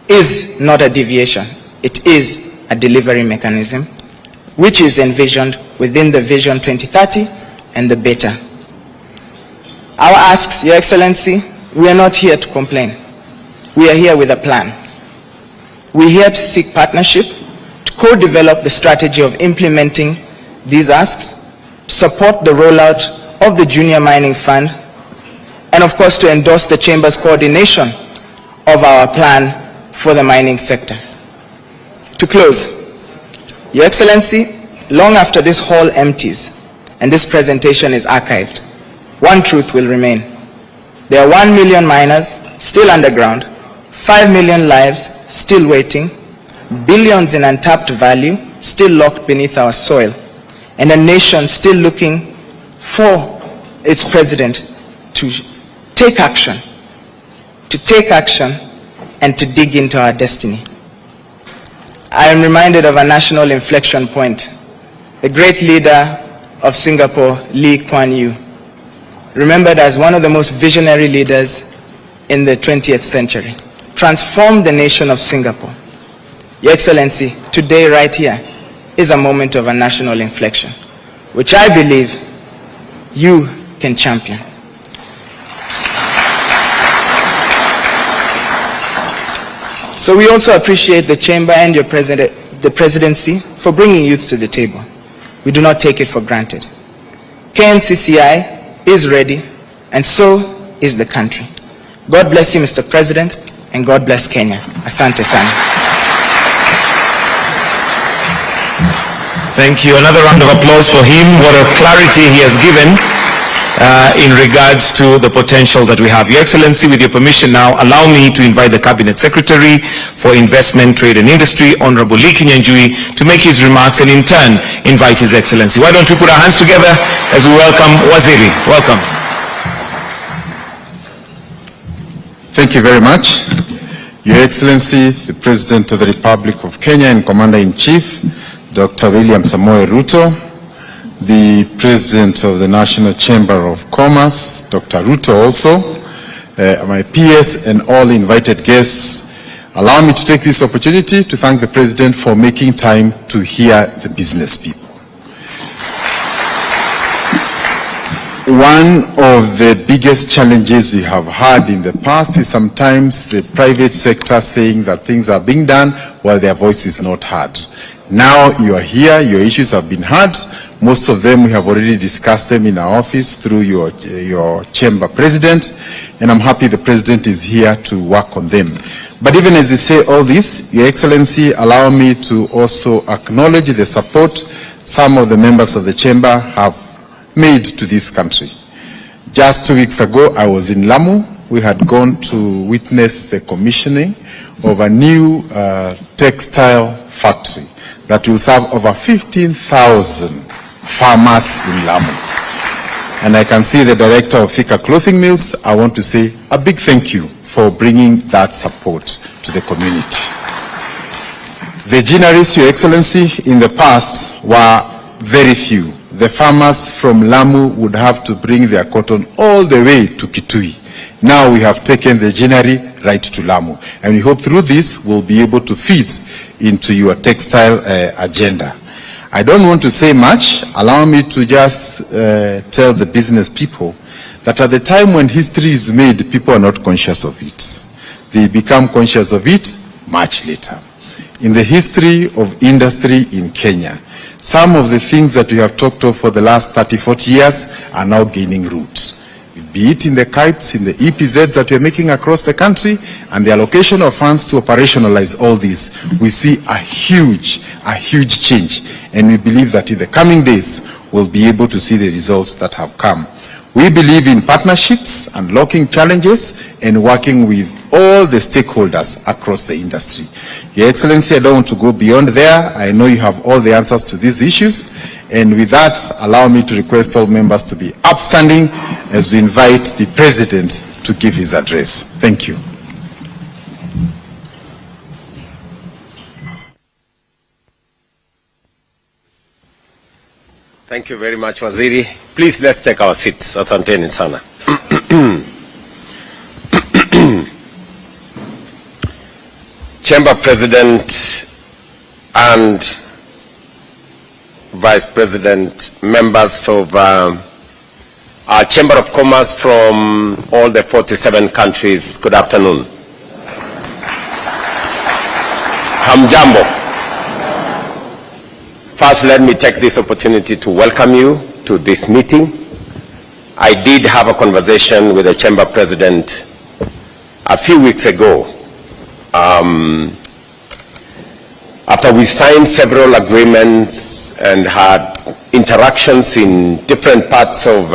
is not a deviation, it is a delivery mechanism, which is envisioned within the Vision 2030 and the beta. Our asks, Your Excellency, we are not here to complain. We are here with a plan. We are here to seek partnership, to co-develop the strategy of implementing these asks, support the rollout of the Junior Mining Fund, and of course to endorse the Chamber's coordination of our plan for the mining sector. To close, Your Excellency, long after this hall empties and this presentation is archived, one truth will remain. There are 1 million miners still underground, 5 million lives still waiting, billions in untapped value still locked beneath our soil, and a nation still looking for its president to take action and to dig into our destiny. I am reminded of a national inflection point. The great leader of Singapore, Lee Kuan Yew, remembered as one of the most visionary leaders in the 20th century, transformed the nation of Singapore. Your Excellency, today right here is a moment of a national inflection, which I believe you can champion. So we also appreciate the Chamber and your the Presidency for bringing youth to the table. We do not take it for granted. KNCCI is ready, and so is the country. God bless you, Mr. President, and God bless Kenya. Asante sana. Thank you. Another round of applause for him. What a clarity he has given in regards to the potential that we have. Your Excellency, with your permission now, allow me to invite the Cabinet Secretary for Investment, Trade and Industry, Honorable Lee Kinyanjui, to make his remarks and in turn invite His Excellency. Why don't we put our hands together as we welcome Waziri. Welcome. Thank you very much. Your Excellency, the President of the Republic of Kenya and Commander-in-Chief, Dr. William Samoei Ruto, the President of the National Chamber of Commerce, Dr. Ruto also, my peers and all invited guests, allow me to take this opportunity to thank the President for making time to hear the business people. One of the biggest challenges we have had in the past is sometimes the private sector saying that things are being done while their voice is not heard. Now you are here, your issues have been heard. Most of them we have already discussed them in our office through your chamber president, and I'm happy the president is here to work on them. But even as we say all this, Your Excellency, allow me to also acknowledge the support some of the members of the chamber have made to this country. Just 2 weeks ago, I was in Lamu. We had gone to witness the commissioning of a new textile factory that will serve over 15,000 farmers in Lamu. And I can see the director of Thika Clothing Mills. I want to say a big thank you for bringing that support to the community. The generaries, Your Excellency, in the past were very few. The farmers from Lamu would have to bring their cotton all the way to Kitui. Now we have taken the granary right to Lamu. And we hope through this we'll be able to feed into your textile agenda. I don't want to say much. Allow me to just tell the business people that at the time when history is made, people are not conscious of it. They become conscious of it much later. In the history of industry in Kenya, some of the things that we have talked of for the last 30, 40 years are now gaining roots. Be it in the kites, in the EPZs that we are making across the country, and the allocation of funds to operationalize all this, we see a huge change. And we believe that in the coming days, we'll be able to see the results that have come. We believe in partnerships, unlocking challenges, and working with all the stakeholders across the industry. Your Excellency, I don't want to go beyond there. I know you have all the answers to these issues. And with that, allow me to request all members to be upstanding as we invite the President to give his address. Thank you. Thank you very much, Waziri. Please, let's take our seats. Asanteni sana. Chamber President and Vice President, members of our Chamber of Commerce from all the 47 countries, good afternoon. Hamjambo. First, let me take this opportunity to welcome you to this meeting. I did have a conversation with the Chamber President a few weeks ago. After we signed several agreements and had interactions in different parts of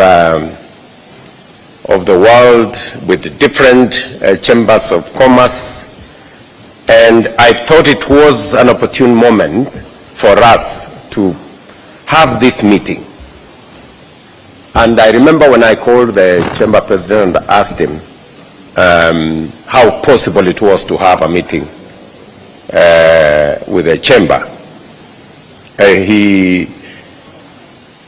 the world with different chambers of commerce, and I thought it was an opportune moment for us to have this meeting. And I remember when I called the chamber president and asked him how possible it was to have a meeting with the chamber.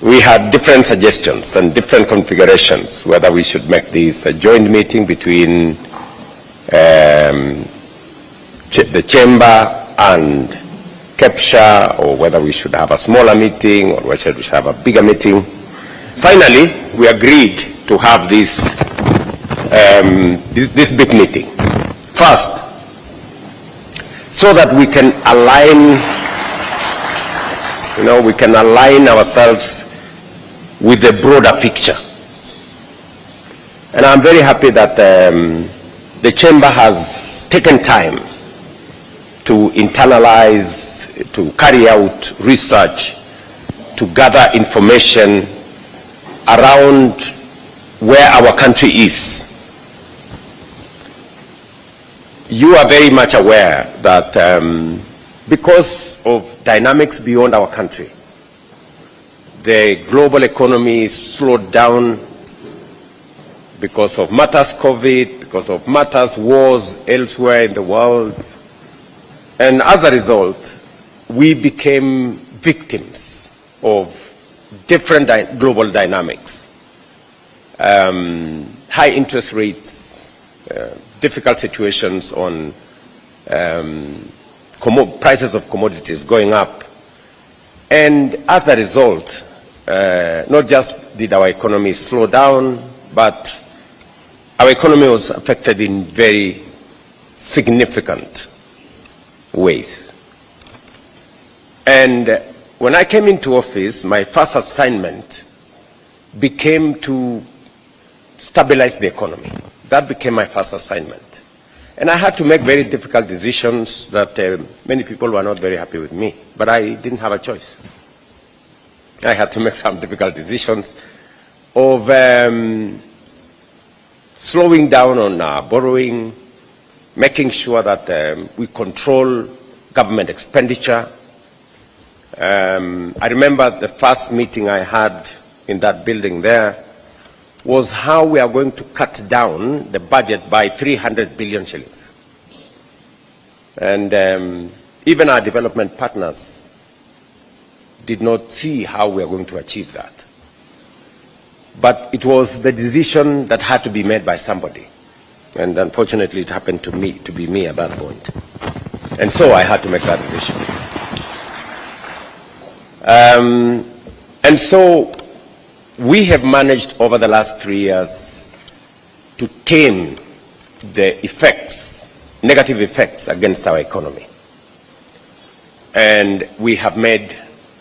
We had different suggestions and different configurations, whether we should make this a joint meeting between the chamber and KEPSHA, or whether we should have a smaller meeting, or whether we should have a bigger meeting. Finally, we agreed to have this big meeting. First, so that we can align, we can align ourselves with the broader picture. And I'm very happy that the chamber has taken time to internalize, to carry out research, to gather information around where our country is. You are very much aware that because of dynamics beyond our country, the global economy is slowed down because of matters COVID, because of matters wars elsewhere in the world. And as a result, we became victims of different global dynamics. High interest rates, difficult situations on prices of commodities going up. And as a result, not just did our economy slow down, but our economy was affected in very significant ways. And when I came into office, my first assignment became to stabilize the economy. That became my first assignment. And I had to make very difficult decisions that many people were not very happy with me, but I didn't have a choice. I had to make some difficult decisions of slowing down on our borrowing, making sure that we control government expenditure. I remember the first meeting I had in that building there was how we are going to cut down the budget by 300 billion shillings. And even our development partners did not see how we are going to achieve that. But it was the decision that had to be made by somebody. And unfortunately, it happened to be me at that point. And so I had to make that decision. And so we have managed over the last 3 years to tame the effects, negative effects against our economy. And we have made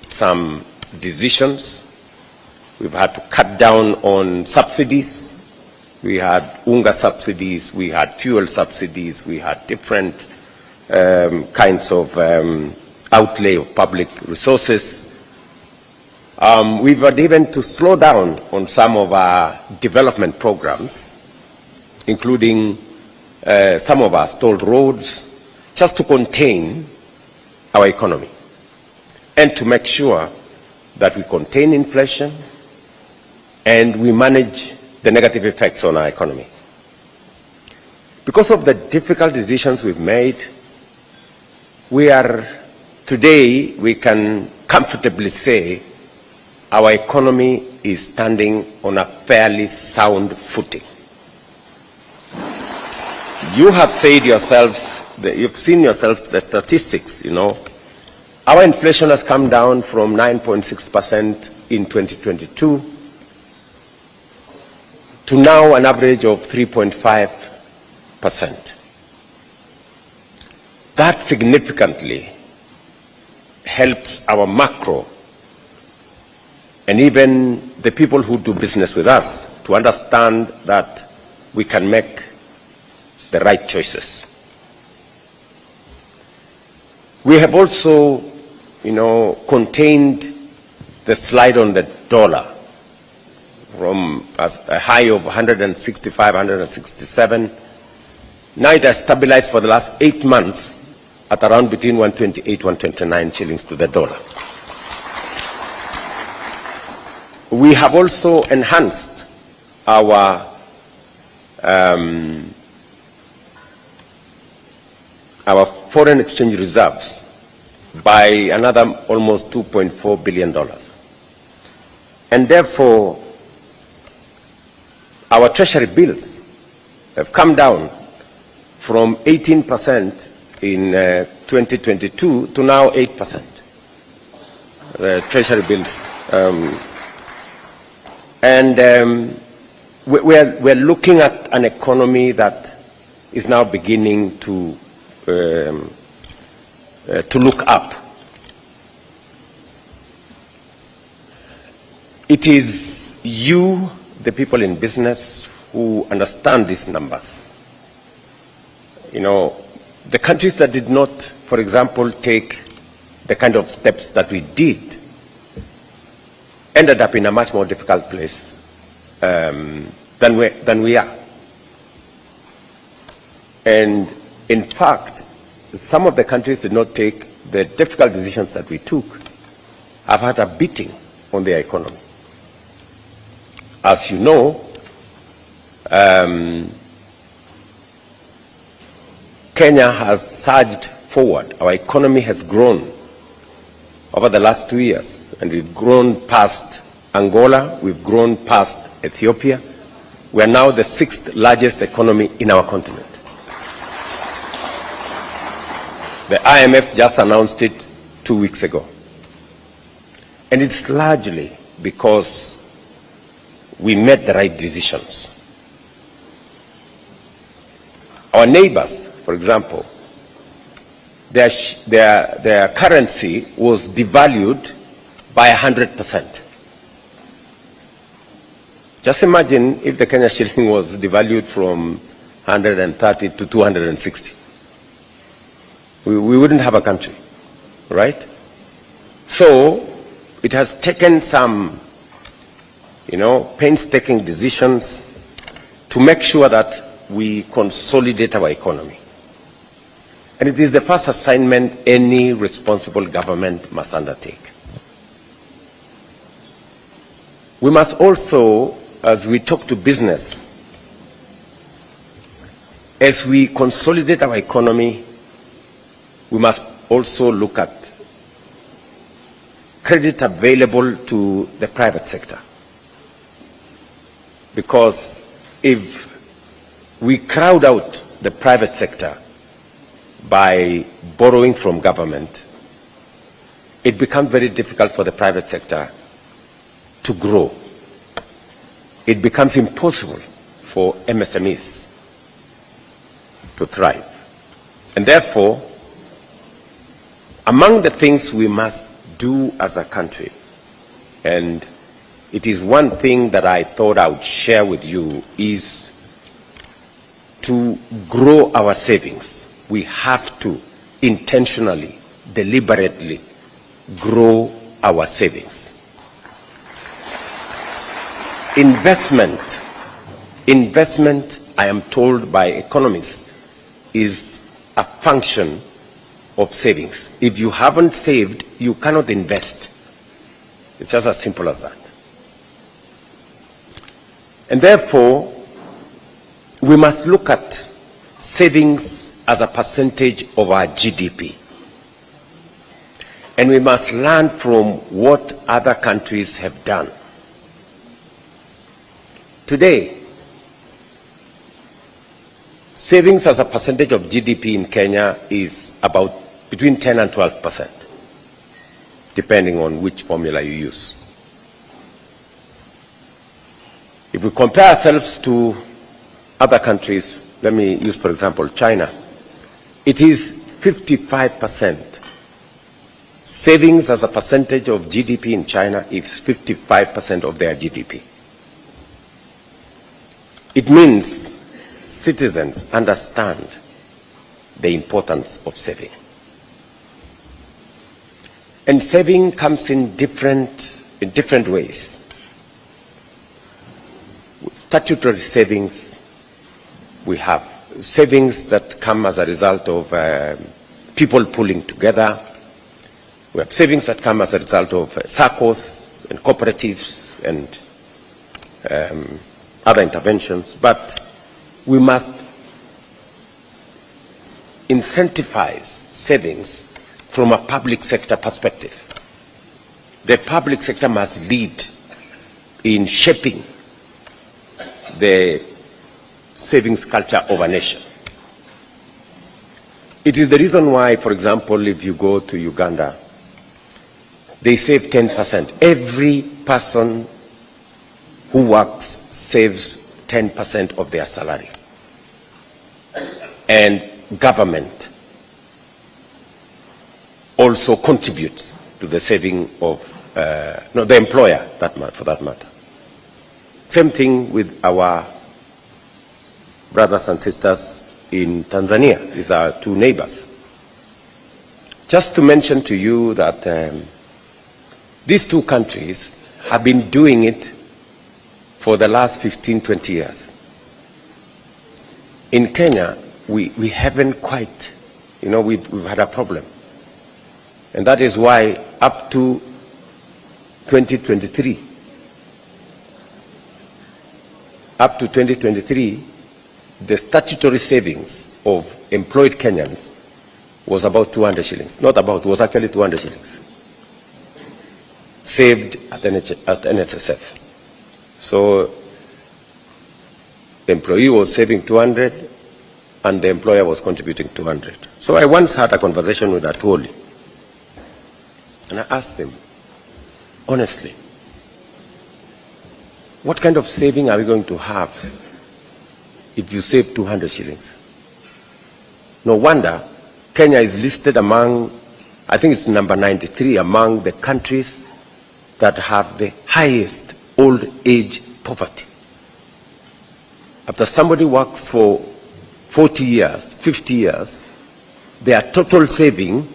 some decisions. We've had to cut down on subsidies. We had unga subsidies, we had fuel subsidies, we had different kinds of outlay of public resources. We've had even to slow down on some of our development programs, including some of our stalled roads, just to contain our economy and to make sure that we contain inflation and we manage the negative effects on our economy. Because of the difficult decisions we've made, today we can comfortably say our economy is standing on a fairly sound footing. You have said yourselves, you've seen yourselves the statistics, you know. Our inflation has come down from 9.6% in 2022 to now an average of 3.5%. That significantly helps our macro and even the people who do business with us to understand that we can make the right choices. We have also, contained the slide on the dollar from a high of 165, 167. Now it has stabilized for the last 8 months at around between 128, 129 shillings to the dollar. We have also enhanced our foreign exchange reserves by another almost $2.4 billion. And therefore, our treasury bills have come down from 18% in 2022 to now 8%. The treasury bills. We're looking at an economy that is now beginning to look up. It is you, the people in business, who understand these numbers. The countries that did not, for example, take the kind of steps that we did ended up in a much more difficult place than we are. And in fact, some of the countries did not take the difficult decisions that we took, have had a beating on their economy. As you know, Kenya has surged forward. Our economy has grown over the last 2 years, and we've grown past Angola, we've grown past Ethiopia. We are now the 6th largest economy in our continent. The IMF just announced it 2 weeks ago. And it's largely because we made the right decisions. Our neighbors, for example, their currency was devalued by 100%. Just imagine if the Kenya shilling was devalued from 130 to 260. We wouldn't have a country, right? So it has taken some, painstaking decisions to make sure that we consolidate our economy. And it is the first assignment any responsible government must undertake. We must also, as we talk to business, as we consolidate our economy, we must also look at credit available to the private sector. Because if we crowd out the private sector by borrowing from government, it becomes very difficult for the private sector to grow. It becomes impossible for MSMEs to thrive. And therefore, among the things we must do as a country, and it is one thing that I thought I would share with you, is to grow our savings. We have to intentionally, deliberately grow our savings. Investment, I am told by economists, is a function of savings. If you haven't saved, you cannot invest. It's just as simple as that. And therefore, we must look at savings as a percentage of our GDP. And we must learn from what other countries have done. Today, savings as a percentage of GDP in Kenya is about between 10 and 12%, depending on which formula you use. If we compare ourselves to other countries, let me use, for example, China, it is 55%. Savings as a percentage of GDP in China is 55% of their GDP. It means citizens understand the importance of saving. And saving comes in different ways. Statutory savings, we have savings that come as a result of people pulling together. We have savings that come as a result of SACCOs and cooperatives and other interventions. But we must incentivize savings from a public sector perspective. The public sector must lead in shaping the savings culture of a nation. It is the reason why, for example, if you go to Uganda, they save 10%. Every person who works saves 10% of their salary. And government also contributes to the saving of, the employer, for that matter. Same thing with our brothers and sisters in Tanzania. These are two neighbors. Just to mention to you that these two countries have been doing it for the last 15, 20 years. In Kenya, we haven't quite, we've had a problem. And that is why up to 2023, the statutory savings of employed Kenyans was about 200 shillings. Not about, it was actually 200 shillings. saved at NSSF. So the employee was saving 200 and the employer was contributing 200. So I once had a conversation with Atwoli and I asked him, honestly, what kind of saving are we going to have if you save 200 shillings? No wonder Kenya is listed among, I think it's number 93 among the countries that have the highest old age poverty. After somebody works for 40 years, 50 years, their total saving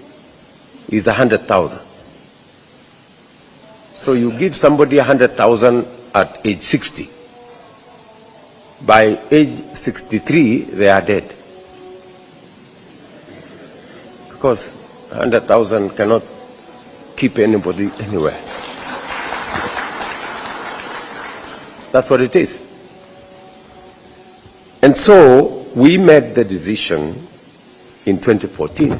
is 100,000. So you give somebody 100,000 at age 60. By age 63, they are dead. Because 100,000 cannot keep anybody anywhere. That's what it is. And so we made the decision in 2014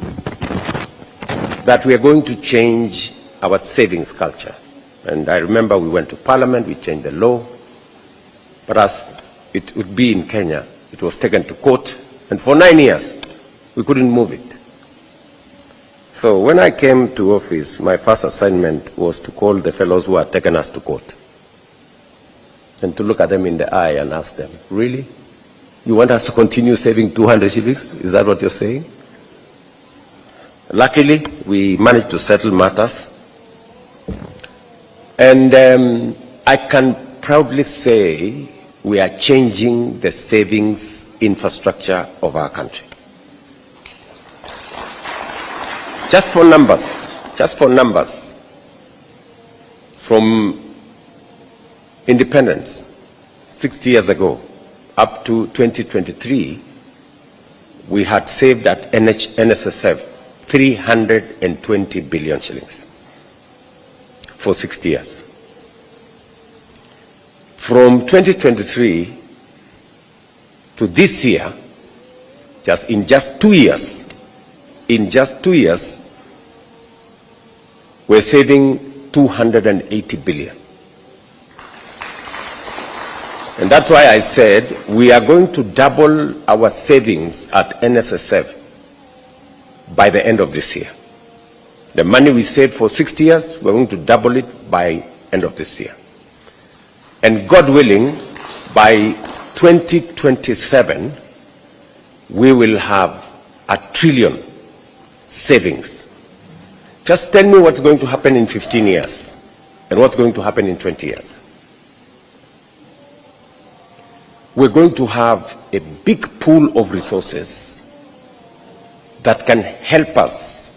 that we are going to change our savings culture. And I remember we went to Parliament, we changed the law, but as it would be in Kenya, it was taken to court, and for 9 years, we couldn't move it. So when I came to office, my first assignment was to call the fellows who had taken us to court and to look at them in the eye and ask them, really? You want us to continue saving 200 shillings? Is that what you're saying? Luckily, we managed to settle matters. And I can proudly say we are changing the savings infrastructure of our country. Just for numbers, from independence 60 years ago up to 2023, we had saved at NSSF 320 billion shillings for 60 years. From 2023 to this year, in just 2 years, we're saving 280 billion. And that's why I said we are going to double our savings at NSSF by the end of this year. The money we saved for 60 years, we're going to double it by end of this year. And God willing, by 2027, we will have 1 trillion savings. Just tell me what's going to happen in 15 years and what's going to happen in 20 years. We're going to have a big pool of resources that can help us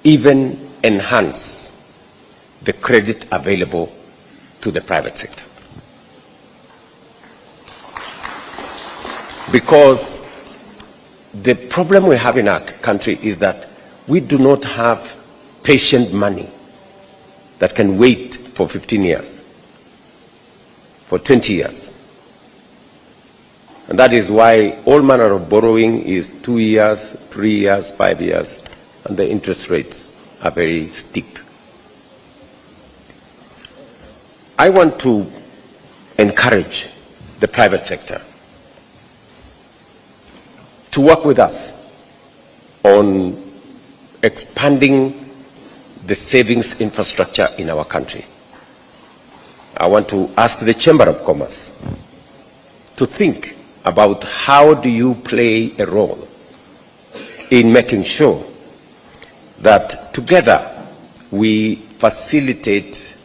even enhance the credit available to the private sector. Because the problem we have in our country is that we do not have patient money that can wait for 15 years, for 20 years. And that is why all manner of borrowing is 2 years, 3 years, 5 years, and the interest rates are very steep. I want to encourage the private sector to work with us on expanding the savings infrastructure in our country. I want to ask the Chamber of Commerce to think about how do you play a role in making sure that together we facilitate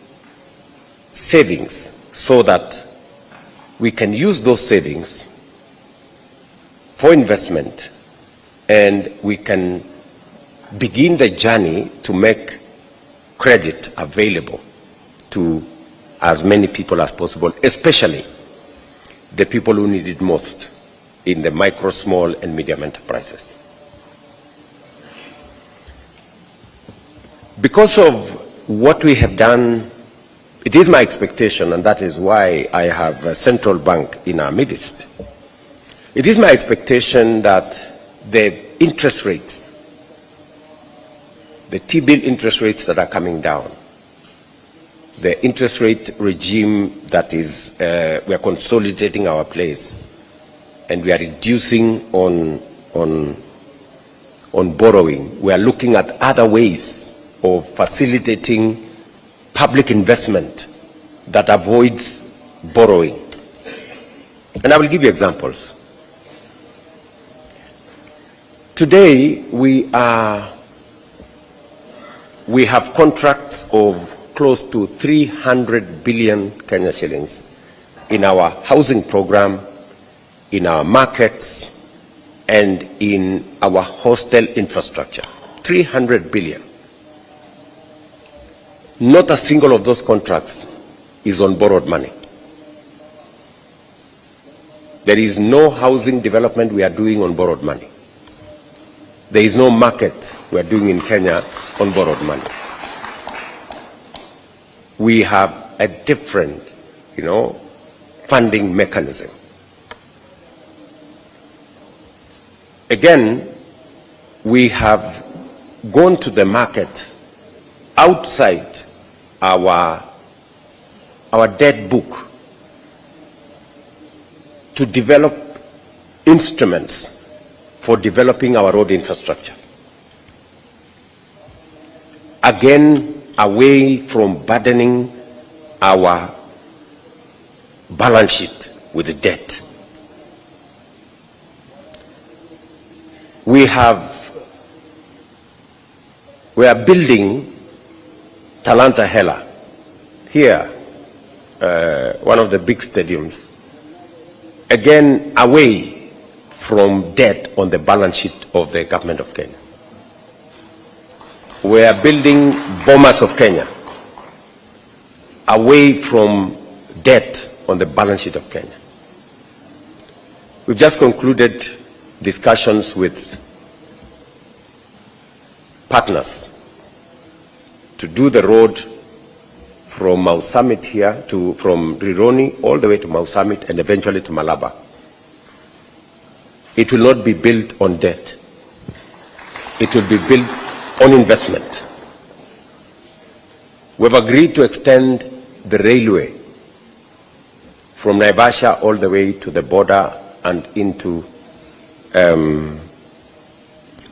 savings so that we can use those savings for investment and we can begin the journey to make credit available to as many people as possible, especially the people who need it most in the micro, small, and medium enterprises. Because of what we have done, it is my expectation, and that is why I have a central bank in our midst. It is my expectation that the interest rates, the T-bill interest rates that are coming down, the interest rate regime that is, we are consolidating our place, and we are reducing on borrowing. We are looking at other ways of facilitating public investment that avoids borrowing. And I will give you examples. Today, we have contracts of close to 300 billion Kenya shillings in our housing program, in our markets, and in our hostel infrastructure. 300 billion. Not a single of those contracts is on borrowed money. There is no housing development we are doing on borrowed money. There is no market we are doing in Kenya on borrowed money. We have a different, funding mechanism. Again, we have gone to the market outside our debt book to develop instruments for developing our road infrastructure. Again, away from burdening our balance sheet with debt. We are building Talanta Hela here, one of the big stadiums, again away from debt on the balance sheet of the government of Kenya. We are building Bomas of Kenya away from debt on the balance sheet of Kenya. We've just concluded discussions with partners to do the road from Mau Summit here from Rironi all the way to Mau Summit and eventually to Malaba. It will not be built on debt. It will be built on investment. We have agreed to extend the railway from Naivasha all the way to the border and into the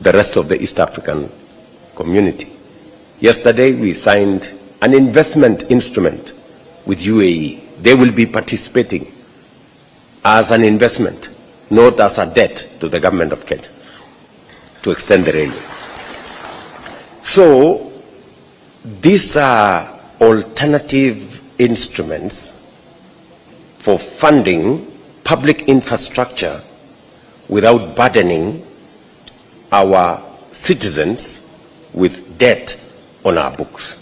rest of the East African community. Yesterday, we signed an investment instrument with UAE. They will be participating as an investment, not as a debt to the government of Kenya, to extend the railway. So, these are alternative instruments for funding public infrastructure without burdening our citizens with debt on our books.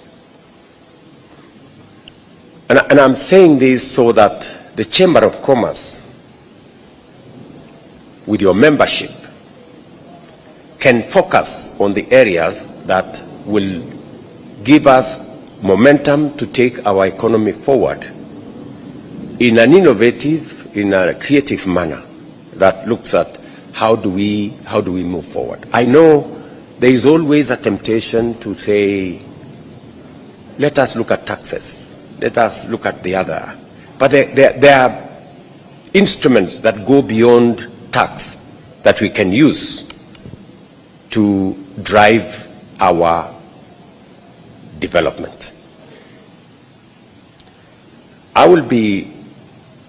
And I'm saying this so that the Chamber of Commerce, with your membership, can focus on the areas that will give us momentum to take our economy forward in an innovative, in a creative manner that looks at how do we move forward. I know there is always a temptation to say, let us look at taxes, let us look at the other. But there are instruments that go beyond tax that we can use to drive our development. I will be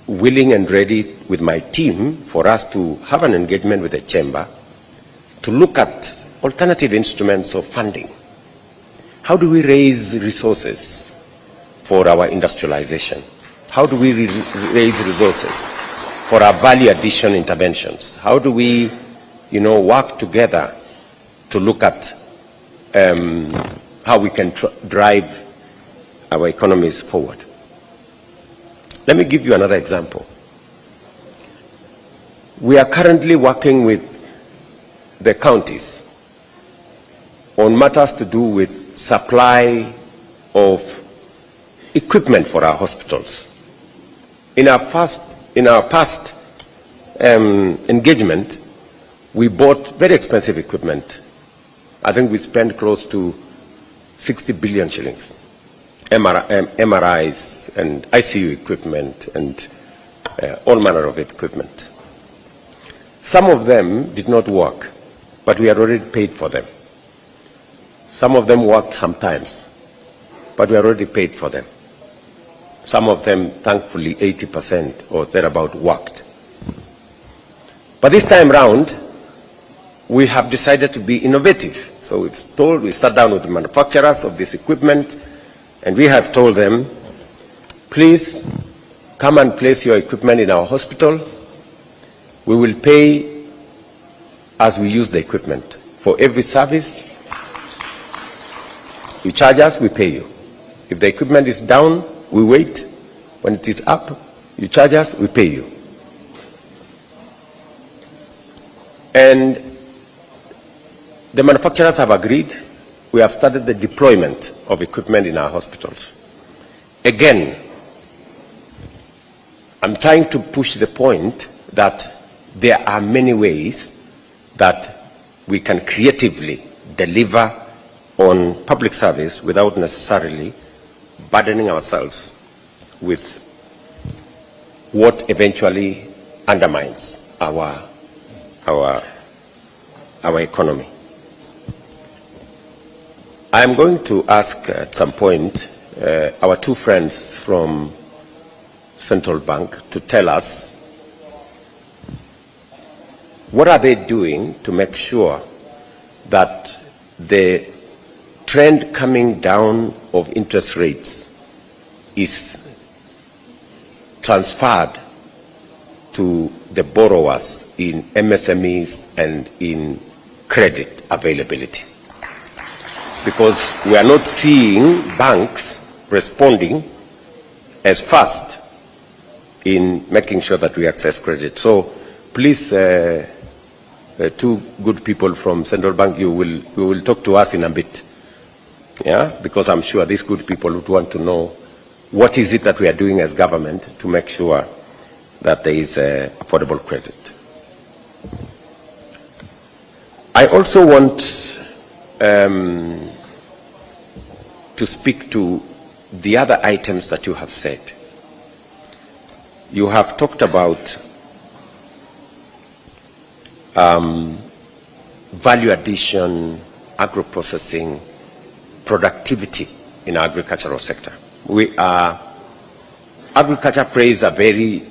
willing and ready with my team for us to have an engagement with the Chamber to look at alternative instruments of funding. How do we raise resources for our industrialization? How do we raise resources for our value addition interventions? How do we, work together to look at how we can drive our economies forward? Let me give you another example. We are currently working with the counties on matters to do with supply of equipment for our hospitals. In our past engagement, we bought very expensive equipment. I think we spent close to 60 billion shillings. MRIs and ICU equipment and all manner of equipment. Some of them did not work, but we had already paid for them. Some of them worked sometimes, but we had already paid for them. Some of them, thankfully, 80% or thereabout worked. But this time round, we have decided to be innovative. So we sat down with the manufacturers of this equipment, and we have told them, please come and place your equipment in our hospital. We will pay as we use the equipment. For every service you charge us, we pay you. If the equipment is down, we wait. When it is up, you charge us, we pay you. And the manufacturers have agreed. We have started the deployment of equipment in our hospitals. Again, I'm trying to push the point that there are many ways that we can creatively deliver on public service without necessarily burdening ourselves with what eventually undermines our economy. I am going to ask at some point our two friends from Central Bank to tell us what are they doing to make sure that the trend coming down of interest rates is transferred to the borrowers in MSMEs and in credit availability. Because we are not seeing banks responding as fast in making sure that we access credit. So please, two good people from Central Bank, you will talk to us in a bit. Yeah, because I'm sure these good people would want to know what is it that we are doing as government to make sure that there is affordable credit. I also want to speak to the other items that you have said. You have talked about value addition, agro-processing, productivity in our agricultural sector. Agriculture plays a very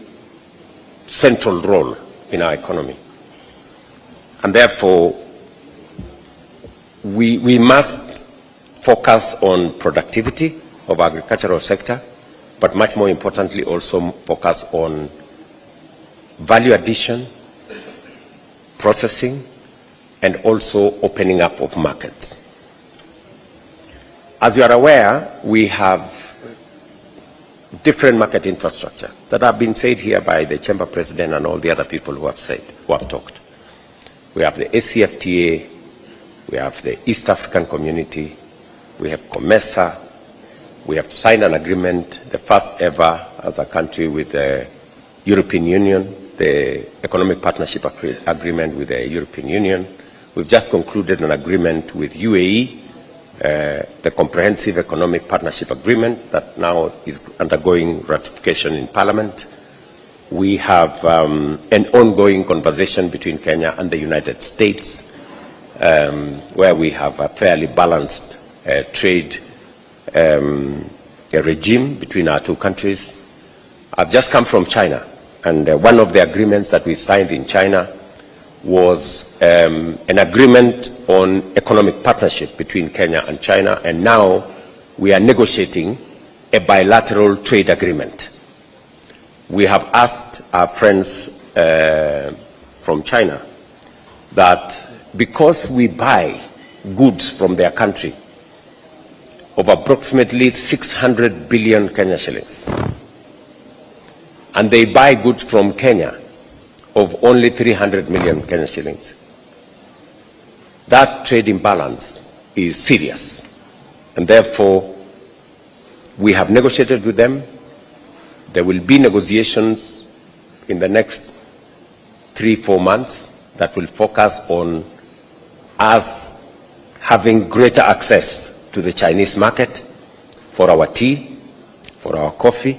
central role in our economy. And therefore, we must focus on productivity of our agricultural sector, but much more importantly also focus on value addition, processing, and also opening up of markets. As you are aware, we have different market infrastructure that have been said here by the Chamber President and all the other people who have talked. We have the ACFTA, we have the East African Community, we have COMESA, we have signed an agreement, the first ever as a country with the European Union, the Economic Partnership Agreement with the European Union. We've just concluded an agreement with UAE, the Comprehensive Economic Partnership Agreement that now is undergoing ratification in Parliament. We have an ongoing conversation between Kenya and the United States, where we have a fairly balanced trade regime between our two countries. I've just come from China, and one of the agreements that we signed in China was an agreement on economic partnership between Kenya and China, and now we are negotiating a bilateral trade agreement. We have asked our friends from China that because we buy goods from their country of approximately 600 billion Kenya shillings, and they buy goods from Kenya of only 300 million Kenya shillings, that trade imbalance is serious. And therefore, we have negotiated with them. There will be negotiations in the next 3-4 months that will focus on us having greater access to the Chinese market, for our tea, for our coffee,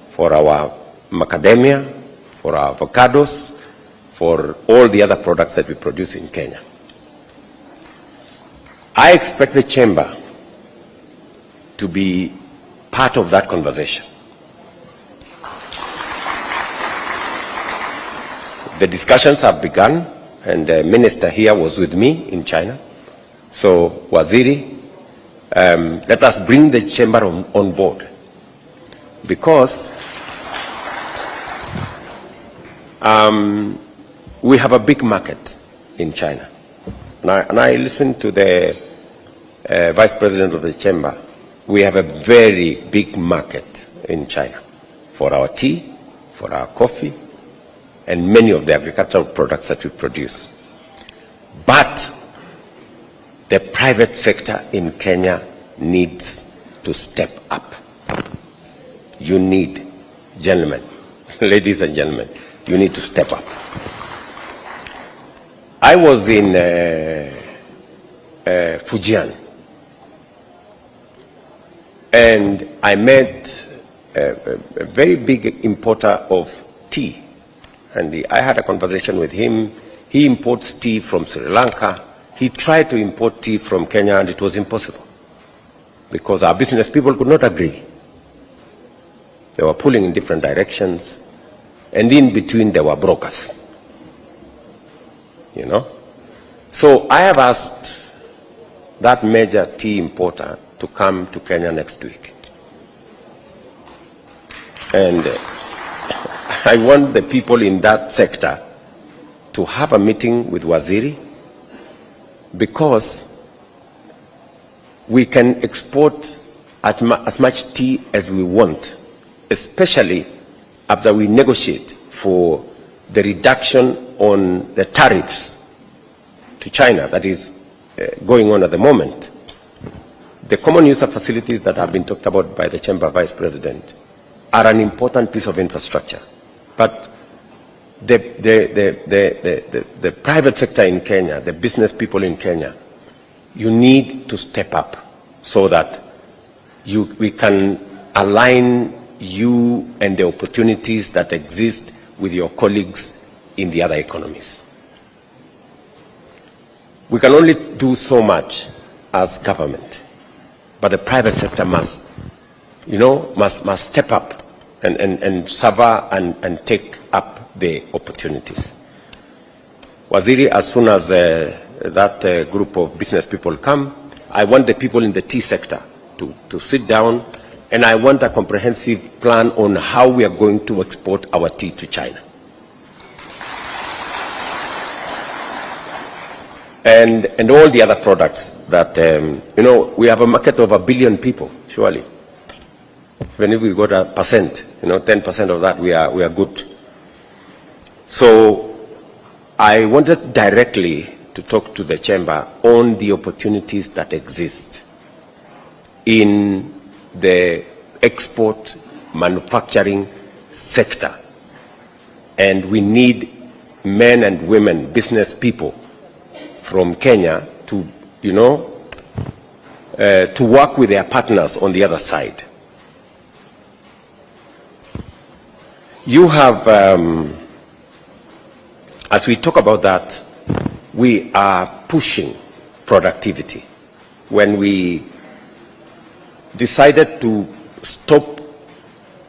for our macadamia, for our avocados, for all the other products that we produce in Kenya. I expect the chamber to be part of that conversation. The discussions have begun, and the minister here was with me in China. So, Waziri, let us bring the chamber on board, because we have a big market in China. And I listened to the vice president of the chamber. We have a very big market in China for our tea, for our coffee, and many of the agricultural products that we produce. But the private sector in Kenya needs to step up. You need, gentlemen, ladies and gentlemen, you need to step up. I was in Fujian, and I met a very big importer of tea. And I had a conversation with him. He imports tea from Sri Lanka. He tried to import tea from Kenya, and it was impossible because our business people could not agree. They were pulling in different directions, and in between there were brokers. You know? So I have asked that major tea importer to come to Kenya next week. And I want the people in that sector to have a meeting with Waziri, because we can export as much tea as we want, especially after we negotiate for the reduction on the tariffs to China that is going on at the moment. The common user facilities that have been talked about by the Chamber Vice President are an important piece of infrastructure. But the private sector in Kenya, the business people in Kenya, you need to step up so that we can align you and the opportunities that exist with your colleagues in the other economies. We can only do so much as government, but the private sector must step up and suffer and take up the opportunities. Waziri, as soon as that group of business people come, I want the people in the tea sector to sit down, and I want a comprehensive plan on how we are going to export our tea to China. And all the other products that, we have a market of 1 billion people, surely. Even if we got 1%, 10% of that, we are good. So I wanted directly to talk to the chamber on the opportunities that exist in the export manufacturing sector. And we need men and women, business people from Kenya to, to work with their partners on the other side. You have, as we talk about that, we are pushing productivity. When we decided to stop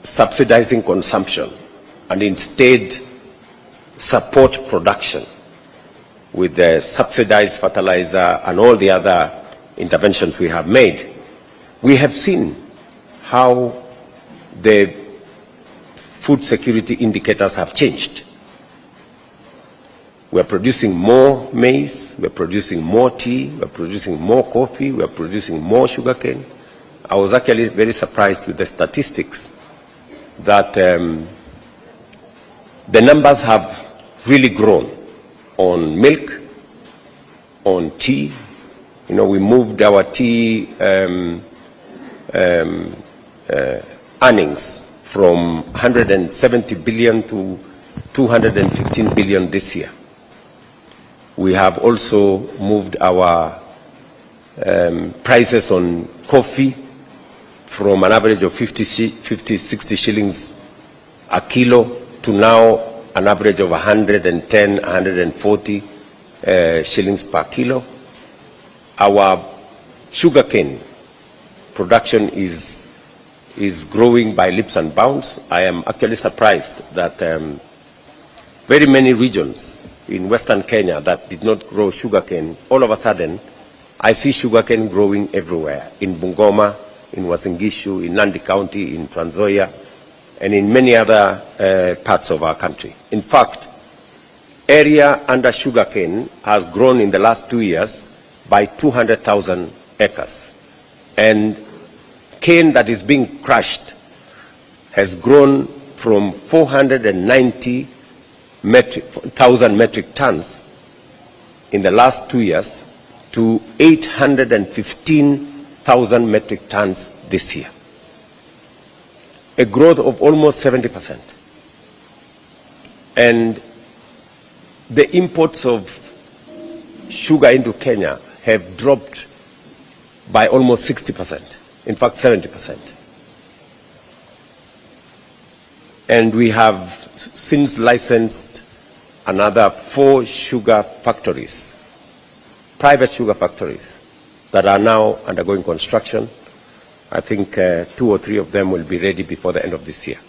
subsidizing consumption and instead support production with the subsidized fertilizer and all the other interventions we have made, we have seen how the food security indicators have changed. We're producing more maize, we're producing more tea, we're producing more coffee, we're producing more sugarcane. I was actually very surprised with the statistics that the numbers have really grown on milk, on tea. We moved our tea earnings from 170 billion to 215 billion this year. We have also moved our prices on coffee from an average of 50, 60 shillings a kilo to now an average of 110, 140 shillings per kilo. Our sugarcane production is growing by leaps and bounds. I am actually surprised that very many regions in Western Kenya that did not grow sugarcane, all of a sudden, I see sugarcane growing everywhere, in Bungoma, in Uasin Gishu, in Nandi County, in Trans Nzoia, and in many other parts of our country. In fact, area under sugarcane has grown in the last 2 years by 200,000 acres. And cane that is being crushed has grown from 490,000 metric tons in the last 2 years to 815,000 metric tons this year. A growth of almost 70%. And the imports of sugar into Kenya have dropped by almost 60%, in fact 70%. And we have since licensed another 4 sugar factories, private sugar factories, that are now undergoing construction. I think 2 or 3 of them will be ready before the end of this year.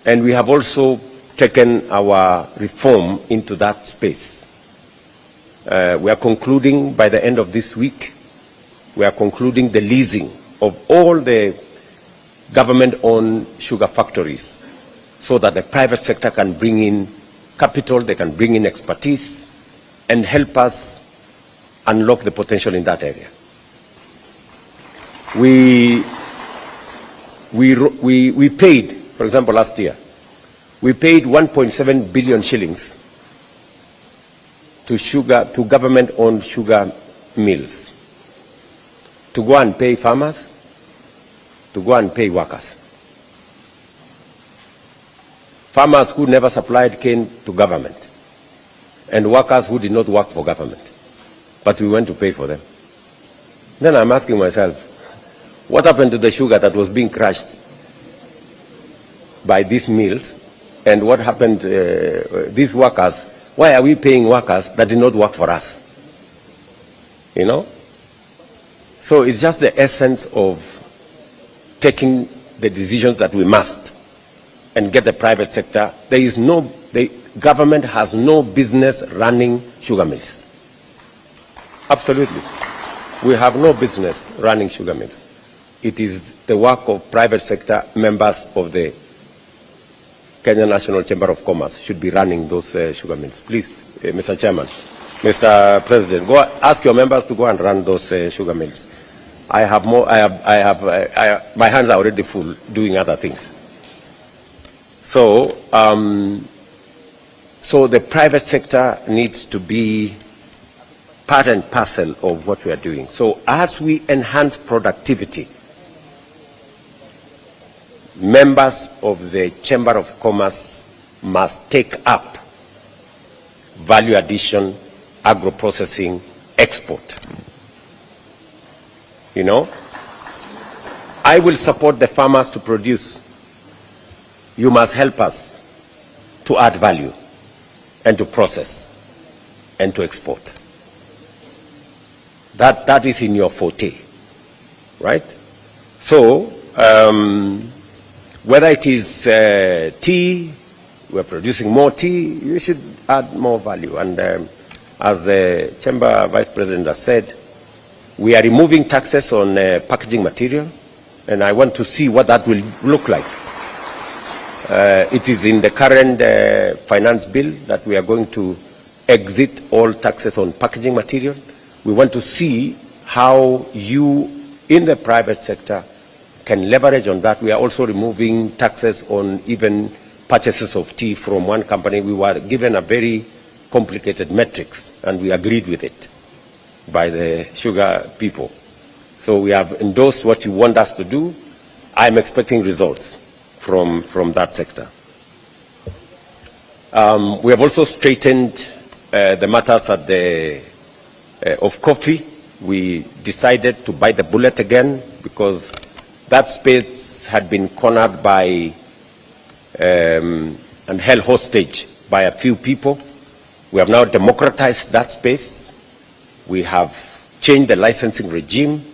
And we have also taken our reform into that space. We are concluding by the end of this week, we are concluding the leasing of all the government-owned sugar factories so that the private sector can bring in capital, they can bring in expertise, and help us unlock the potential in that area. We paid, for example, last year, we paid 1.7 billion shillings to government-owned sugar mills to go and pay farmers, to go and pay workers. Farmers who never supplied cane to government, and workers who did not work for government, but we went to pay for them. Then I'm asking myself, what happened to the sugar that was being crushed by these mills, and what happened to these workers? Why are we paying workers that did not work for us? You know? So it's just the essence of taking the decisions that we must and get the private sector. The government has no business running sugar mills. Absolutely. We have no business running sugar mills. It is the work of private sector members of the Kenya National Chamber of Commerce should be running those sugar mills. Please, Mr. Chairman, Mr. President, go ask your members to go and run those sugar mills. My hands are already full doing other things. So, so the private sector needs to be part and parcel of what we are doing. So as we enhance productivity, members of the Chamber of Commerce must take up value addition, agro-processing, export. You know, I will support the farmers to produce. You must help us to add value and to process and to export. That is in your forte, right? So, whether it is tea, we're producing more tea, you should add more value. And as the Chamber Vice President has said, we are removing taxes on packaging material, and I want to see what that will look like. It is in the current finance bill that we are going to exit all taxes on packaging material. We want to see how you, in the private sector, can leverage on that. We are also removing taxes on even purchases of tea from one company. We were given a very complicated metrics, and we agreed with it by the sugar people. So we have endorsed what you want us to do. I'm expecting results from that sector. We have also straightened the matters at of coffee. we decided to bite the bullet again because that space had been cornered by and held hostage by a few people. We have now democratized that space. We have changed the licensing regime.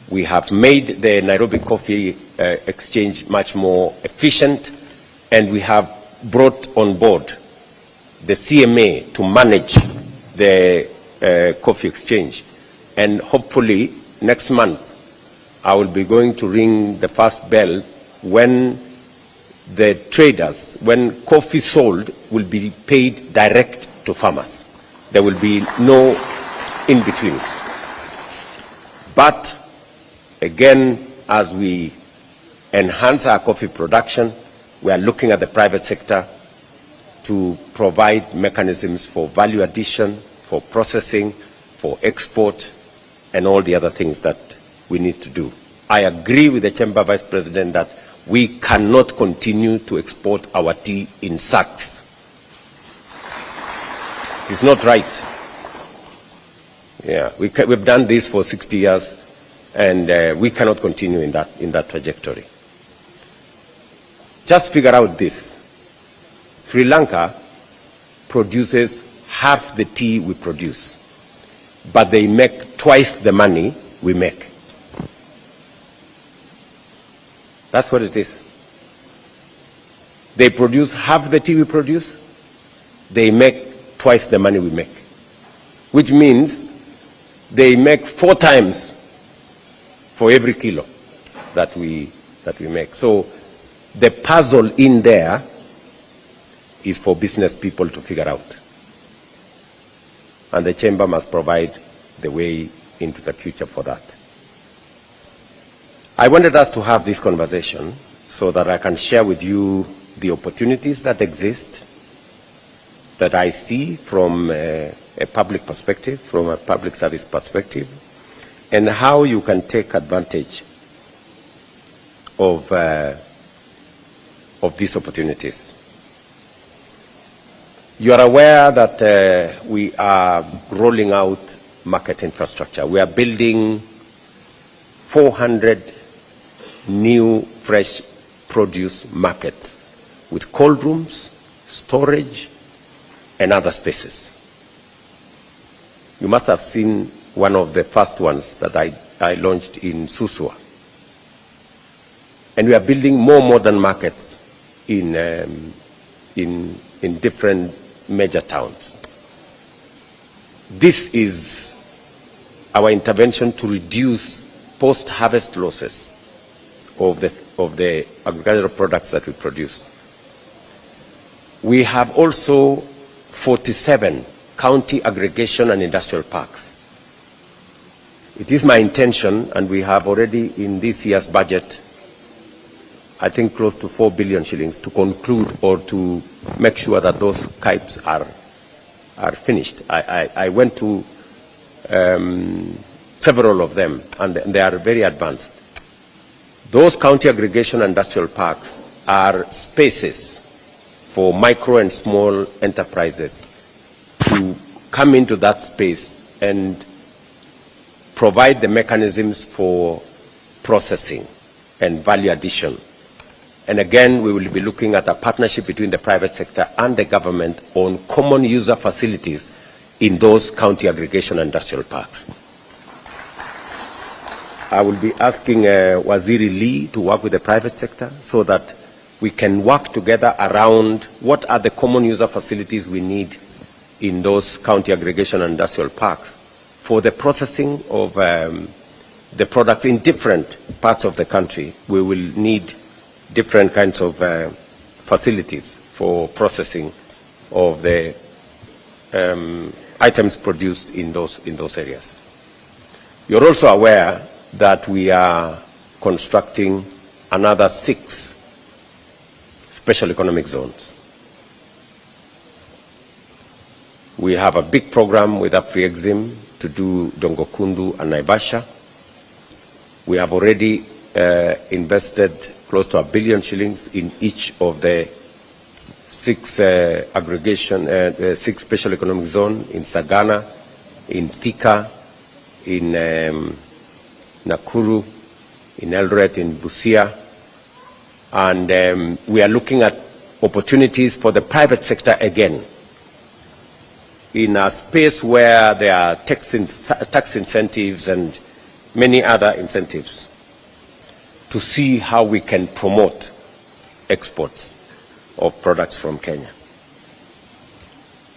We have made the Nairobi Coffee Exchange much more efficient, and we have brought on board the CMA to manage the coffee exchange. And hopefully next month I will be going to ring the first bell when the traders, when coffee sold, will be paid direct to farmers. There will be no in-betweens. But again, as we enhance our coffee production, we are looking at the private sector to provide mechanisms for value addition, for processing, for export, and all the other things that we need to do. I agree with the Chamber Vice President that we cannot continue to export our tea in sacks. It is not right. Yeah, we've done this for 60 years, and we cannot continue in that trajectory. Just figure out this. Sri Lanka produces half the tea we produce, but they make twice the money we make. That's what it is. They produce half the tea we produce, they make twice the money we make, which means they make 4 times for every kilo that we make. So the puzzle in there is for business people to figure out. And the Chamber must provide the way into the future for that. I wanted us to have this conversation so that I can share with you the opportunities that exist, that I see from a public perspective, from a public service perspective, and how you can take advantage of these opportunities. You are aware that we are rolling out market infrastructure. We are building 400 new fresh produce markets with cold rooms, storage, and other spaces. You must have seen one of the first ones that I launched in Susua. And we are building more modern markets in different major towns. This is our intervention to reduce post-harvest losses of the agricultural products that we produce. We have also 47 county aggregation and industrial parks. It is my intention, and we have already in this year's budget, I think close to 4 billion shillings to conclude or to make sure that those KIPEs are finished. I went to several of them, and they are very advanced. Those county aggregation and industrial parks are spaces for micro and small enterprises to come into that space and provide the mechanisms for processing and value addition. And again, we will be looking at a partnership between the private sector and the government on common user facilities in those county aggregation and industrial parks. I will be asking Waziri Lee to work with the private sector so that we can work together around what are the common user facilities we need in those county aggregation and industrial parks for the processing of the products in different parts of the country. We will need different kinds of facilities for processing of the items produced in those areas. You're also aware that we are constructing another 6 special economic zones. We have a big program with Afri-Exim to do Dongokundu and Naivasha. We have already invested close to 1 billion shillings in each of the 6 special economic zones in Sagana, in Thika, in Nakuru, in Eldoret, in Busia, and we are looking at opportunities for the private sector again, in a space where there are tax incentives and many other incentives, to see how we can promote exports of products from Kenya.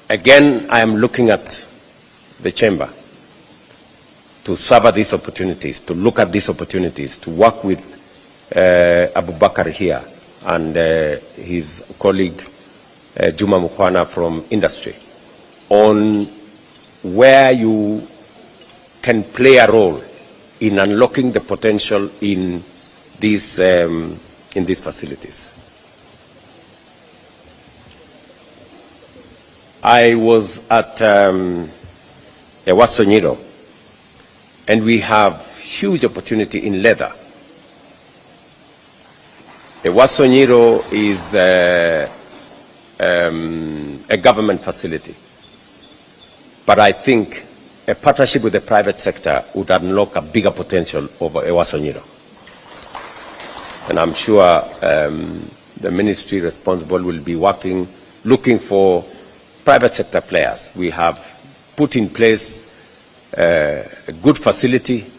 Again, I am looking at the chamber to serve these opportunities, to look at these opportunities, to work with Abu Bakar here and his colleague Juma Mukwana from industry on where you can play a role in unlocking the potential in these facilities. I was at Ewasonyiro, and we have huge opportunity in leather. Ewasonyiro is a government facility, but I think a partnership with the private sector would unlock a bigger potential over Ewasonyiro. And I'm sure the ministry responsible will be working, looking for private sector players. We have put in place a good facility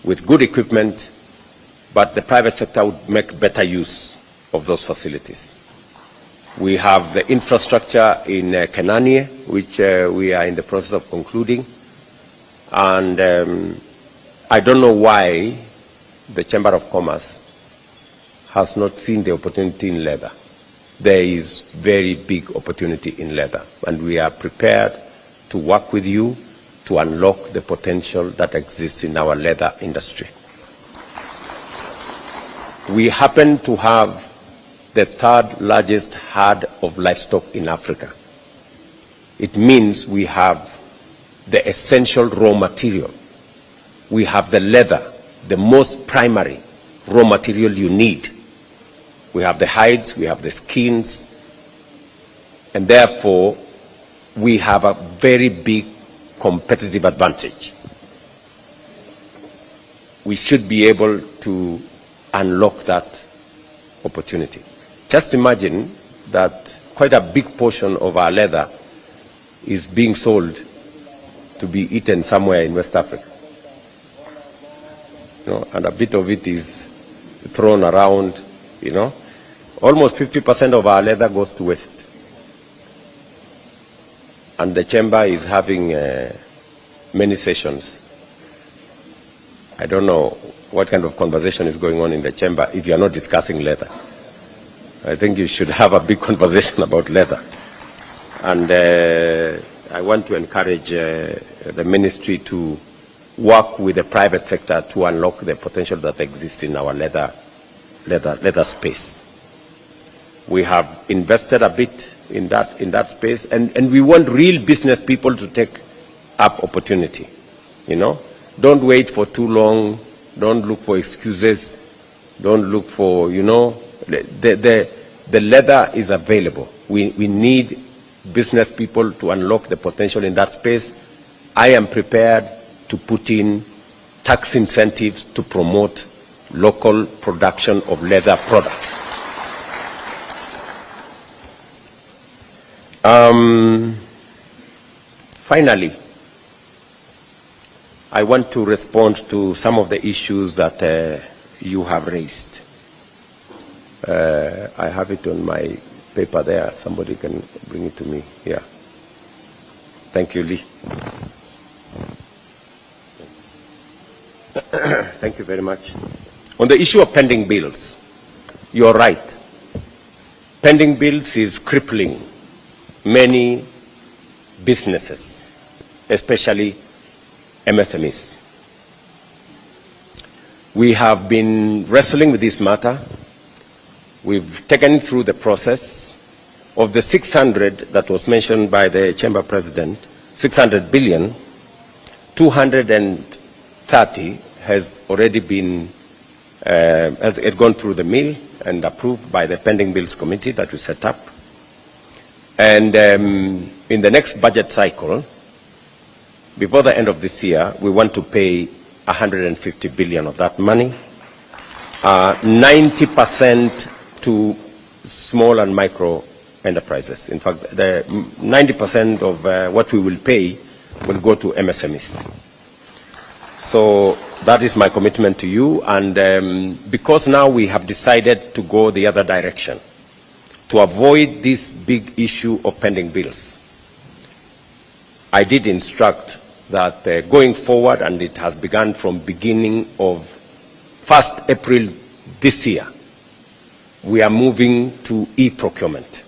with good equipment, but the private sector would make better use of those facilities. We have the infrastructure in Kenania, which we are in the process of concluding. And I don't know why the Chamber of Commerce has not seen the opportunity in leather. There is very big opportunity in leather, and we are prepared to work with you to unlock the potential that exists in our leather industry. We happen to have the third largest herd of livestock in Africa. It means we have the essential raw material. We have the leather, the most primary raw material you need. We have the hides, we have the skins, and therefore we have a very big competitive advantage. We should be able to unlock that opportunity. Just imagine that quite a big portion of our leather is being sold to be eaten somewhere in West Africa. You know, and a bit of it is thrown around, you know. Almost 50% of our leather goes to waste. And the chamber is having many sessions. I don't know what kind of conversation is going on in the chamber if you are not discussing leather. I think you should have a big conversation about leather. And I want to encourage the ministry to work with the private sector to unlock the potential that exists in our leather space. We have invested a bit in that space, and we want real business people to take up opportunity. You know, don't wait for too long. Don't look for excuses. Don't look for, you know, the leather is available. We need business people to unlock the potential in that space. I am prepared to put in tax incentives to promote local production of leather products. Finally, I want to respond to some of the issues that you have raised. I have it on my paper there. Somebody can bring it to me. Yeah. Thank you, Lee. Thank you very much. On the issue of pending bills, you're right. Pending bills is crippling many businesses, especially MSMEs. We have been wrestling with this matter. We've taken it through the process. Of the 600 that was mentioned by the Chamber President, 600 billion, 230 has already been has gone through the mill and approved by the Pending Bills Committee that we set up. And in the next budget cycle, before the end of this year, we want to pay 150 billion of that money, 90% to small and micro enterprises. In fact, the 90% of what we will pay will go to MSMEs. So that is my commitment to you, and because now we have decided to go the other direction, to avoid this big issue of pending bills, I did instruct that going forward, and it has begun from beginning of 1st April this year, we are moving to e-procurement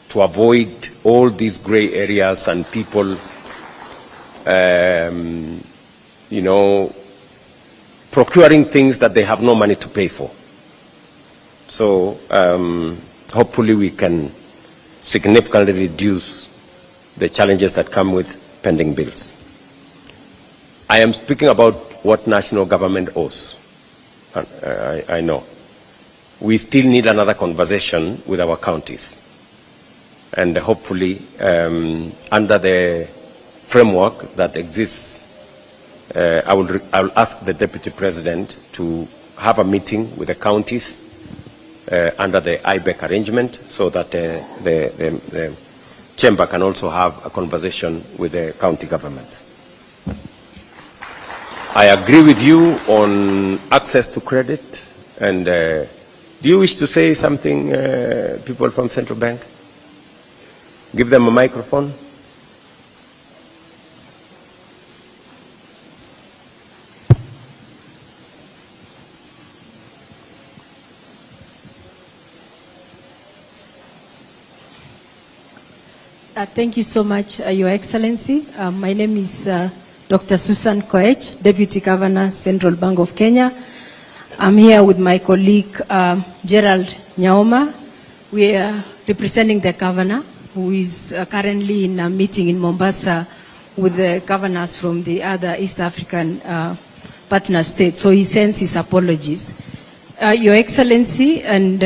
to avoid all these gray areas and people you know, procuring things that they have no money to pay for. So hopefully we can significantly reduce the challenges that come with pending bills. I am speaking about what national government owes. I know. We still need another conversation with our counties. And hopefully, under the framework that exists, I will ask the Deputy President to have a meeting with the counties under the IBEC arrangement, so that the Chamber can also have a conversation with the county governments. I agree with you on access to credit. And do you wish to say something, people from Central Bank? Give them a microphone. Thank you so much, Your Excellency. My name is Dr. Susan Koech, Deputy Governor, Central Bank of Kenya. I'm here with my colleague, Gerald Nyaoma. We are representing the Governor, who is currently in a meeting in Mombasa with the governors from the other East African partner states. So he sends his apologies. Your Excellency, and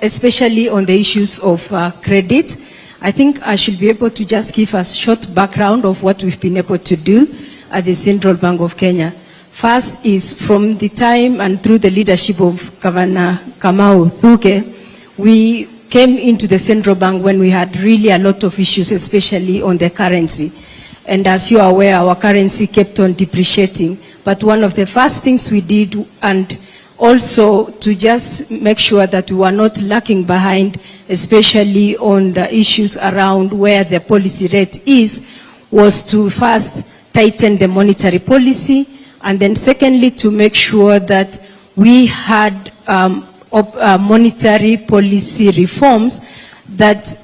especially on the issues of credit, I think I should be able to just give a short background of what we've been able to do at the Central Bank of Kenya. First is from the time and through the leadership of Governor Kamau Thuke, we came into the Central Bank when we had really a lot of issues, especially on the currency. And as you are aware, our currency kept on depreciating. But one of the first things we did, and also to just make sure that we were not lacking behind, especially on the issues around where the policy rate is, was to first tighten the monetary policy, and then secondly to make sure that we had monetary policy reforms that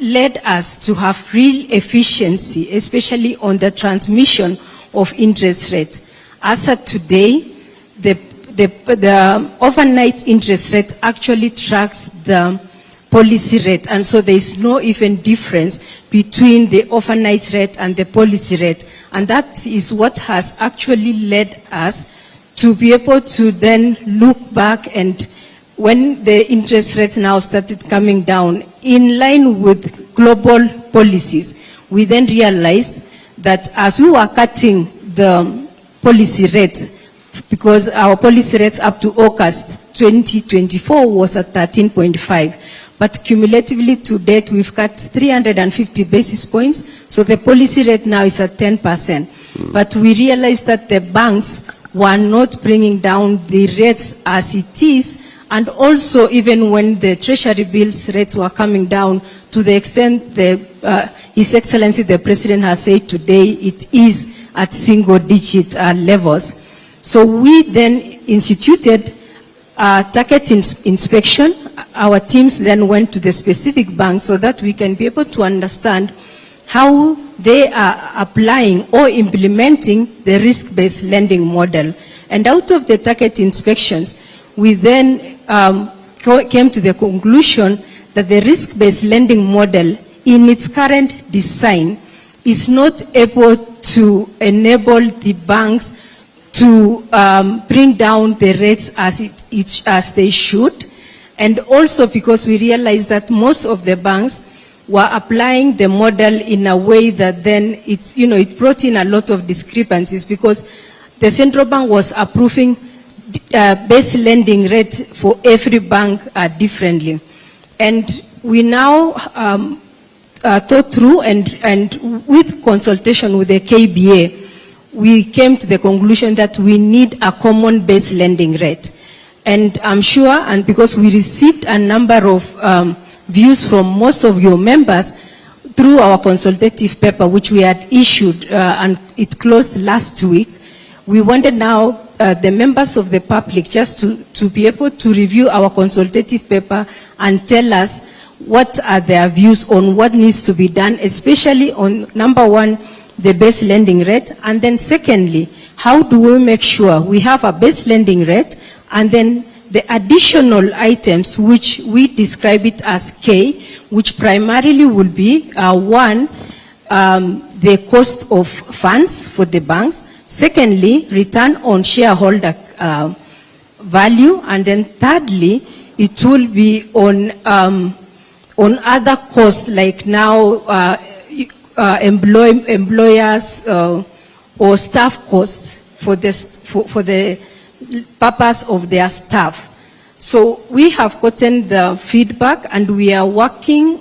led us to have real efficiency, especially on the transmission of interest rates. As of today, the overnight interest rate actually tracks the policy rate, and so there is no even difference between the overnight rate and the policy rate, and that is what has actually led us to be able to then look back, and when the interest rate now started coming down in line with global policies, we then realized that as we were cutting the policy rates, because our policy rates up to August 2024 was at 13.5. But cumulatively to date, we've cut 350 basis points. So the policy rate now is at 10%. But we realized that the banks were not bringing down the rates as it is. And also, even when the treasury bills rates were coming down, to the extent His Excellency the President has said today, it is at single-digit levels. So we then instituted target inspection. Our teams then went to the specific banks so that we can be able to understand how they are applying or implementing the risk-based lending model. And out of the target inspections, we then came to the conclusion that the risk-based lending model in its current design is not able to enable the banks to bring down the rates as they should. And also because we realized that most of the banks were applying the model in a way that then it's, it brought in a lot of discrepancies because the central bank was approving base lending rate for every bank differently. And we now thought through and with consultation with the KBA, we came to the conclusion that we need a common base lending rate. And I'm sure, and because we received a number of views from most of your members through our consultative paper, which we had issued and it closed last week, we wanted now the members of the public just to be able to review our consultative paper and tell us what are their views on what needs to be done, especially on number one, the base lending rate, and then secondly, how do we make sure we have a base lending rate and then the additional items which we describe it as K, which primarily will be one, the cost of funds for the banks, secondly, return on shareholder value, and then thirdly, it will be on other costs like now employers or staff costs for the purpose of their staff. So we have gotten the feedback and we are working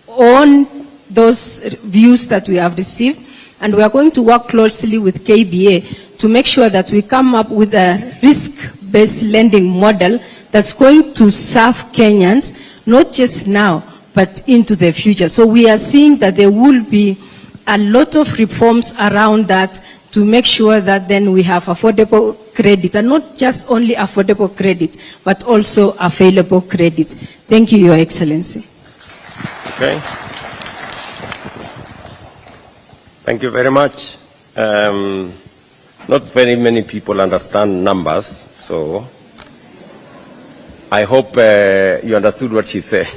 on those views that we have received, and we are going to work closely with KBA to make sure that we come up with a risk-based lending model that's going to serve Kenyans, not just now, but into the future. So we are seeing that there will be a lot of reforms around that to make sure that then we have affordable credit, and not just only affordable credit, but also available credits. Thank you, Your Excellency. Okay. Thank you very much. Not very many people understand numbers, so I hope you understood what she said.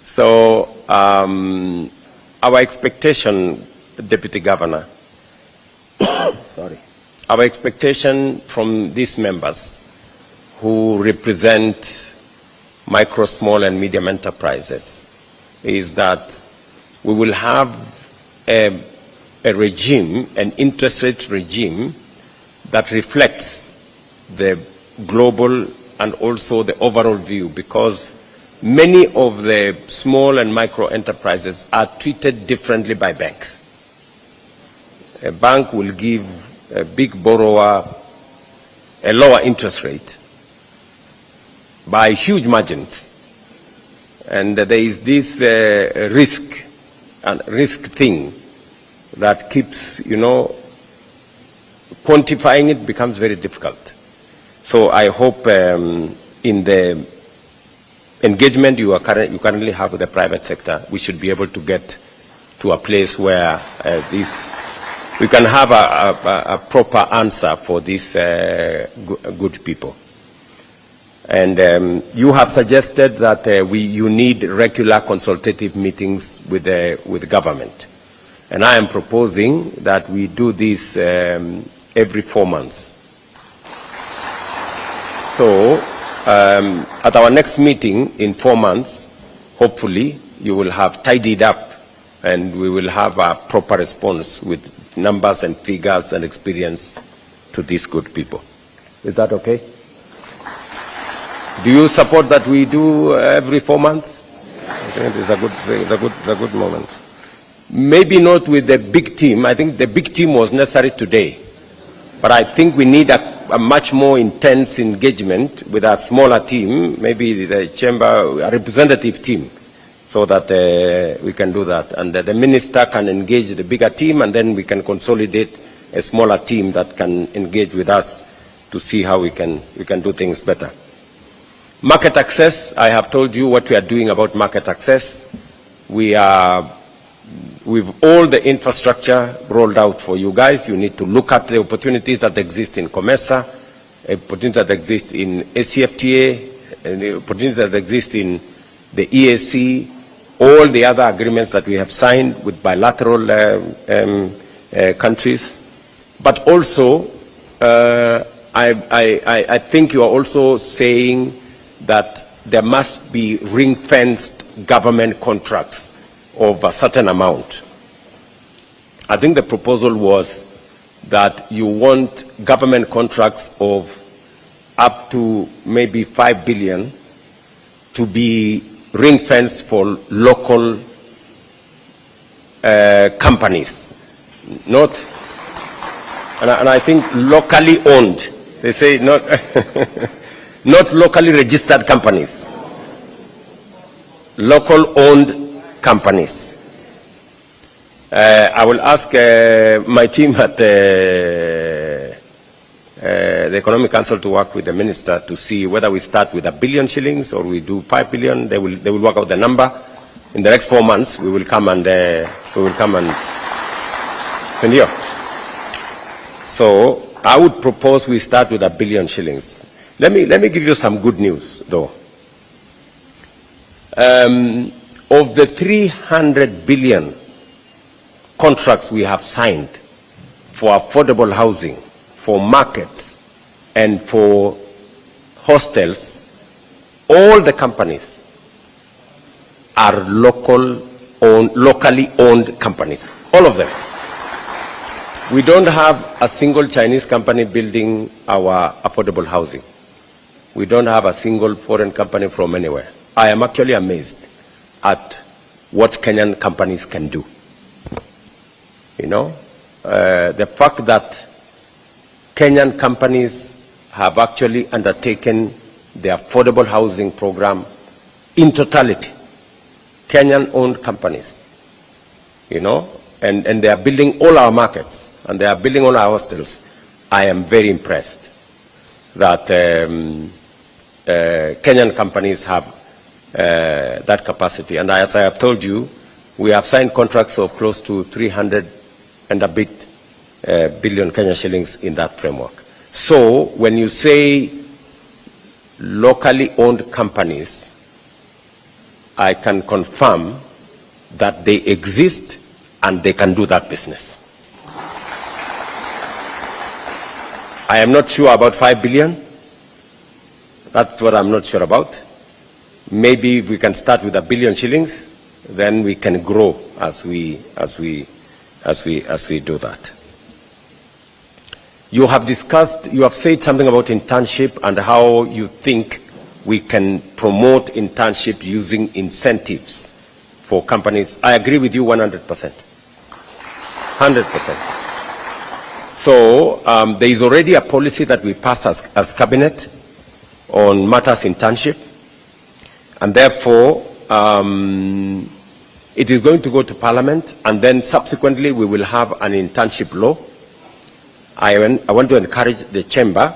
So our expectation, Deputy Governor, sorry, our expectation from these members who represent micro, small and medium enterprises is that we will have a regime, an interest rate regime that reflects the global and also the overall view, because many of the small and micro enterprises are treated differently by banks. A bank will give a big borrower a lower interest rate by huge margins. And there is this risk thing that keeps, quantifying it becomes very difficult. So I hope in the engagement you currently have with the private sector, we should be able to get to a place where we can have a proper answer for these good people. And you have suggested that you need regular consultative meetings with government. And I am proposing that we do this every 4 months. So at our next meeting in 4 months, hopefully you will have tidied up and we will have a proper response with numbers and figures and experience to these good people. Is that okay? Do you support that we do every 4 months? I think it's a good moment. Maybe not with the big team. I think the big team was necessary today. But I think we need a much more intense engagement with a smaller team, maybe the chamber, a representative team, so that we can do that. And the minister can engage the bigger team, and then we can consolidate a smaller team that can engage with us to see how we can do things better. Market access, I have told you what we are doing about market access. We are, with all the infrastructure rolled out for you guys, you need to look at the opportunities that exist in COMESA, opportunities that exist in ACFTA, and the opportunities that exist in the EAC, all the other agreements that we have signed with bilateral countries. But also, I think you are also saying that there must be ring-fenced government contracts of a certain amount. I think the proposal was that you want government contracts of up to maybe 5 billion to be ring-fenced for local companies, not, and I think locally owned. They say not, not locally registered companies, local owned companies. I will ask my team at the Economic Council to work with the Minister to see whether we start with 1 billion shillings or we do 5 billion. They will work out the number. In the next 4 months, we will come and Senor. So I would propose we start with 1 billion shillings. Let me give you some good news, though. Of the 300 billion contracts we have signed for affordable housing, for markets, and for hostels, all the companies are locally owned companies, all of them. We don't have a single Chinese company building our affordable housing. We don't have a single foreign company from anywhere. I am actually amazed at what Kenyan companies can do. You know, the fact that Kenyan companies have actually undertaken the affordable housing program in totality. Kenyan-owned companies, you know, and they are building all our markets and they are building all our hostels. I am very impressed that Kenyan companies have that capacity. And as I have told you, we have signed contracts of close to 300 and a bit billion Kenya shillings in that framework. So when you say locally owned companies, I can confirm that they exist and they can do that business. I am not sure about 5 billion. That's what I'm not sure about. Maybe we can start with 1 billion shillings, then we can grow as we do that. You have discussed, you have said something about internship and how you think we can promote internship using incentives for companies. I agree with you 100%. 100%. So there is already a policy that we passed as cabinet on matters internship, and therefore it is going to go to Parliament, and then subsequently we will have an internship law. I want to encourage the Chamber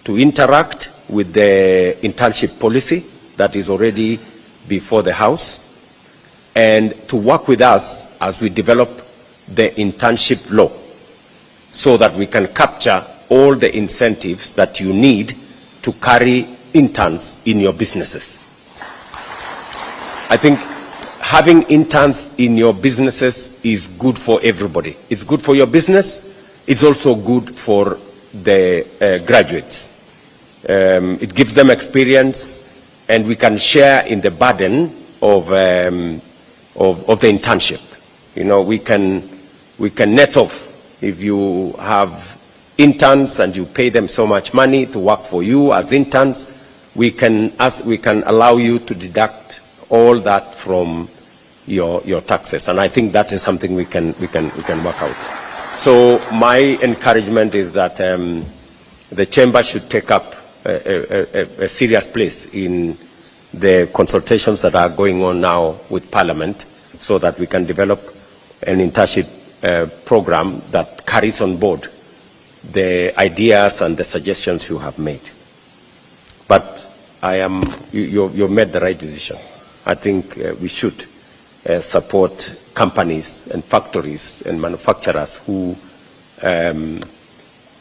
to interact with the internship policy that is already before the House, and to work with us as we develop the internship law so that we can capture all the incentives that you need to carry interns in your businesses. I think having interns in your businesses is good for everybody. It's good for your business. It's also good for the graduates. It gives them experience, and we can share in the burden of the internship. You know, we can net off if you have interns and you pay them so much money to work for you as interns. We can allow you to deduct all that from your taxes, and I think that is something we can work out. So my encouragement is that the Chamber should take up a serious place in the consultations that are going on now with Parliament, so that we can develop an internship program that carries on board the ideas and the suggestions you have made. But you made the right decision. I think we should support companies and factories and manufacturers who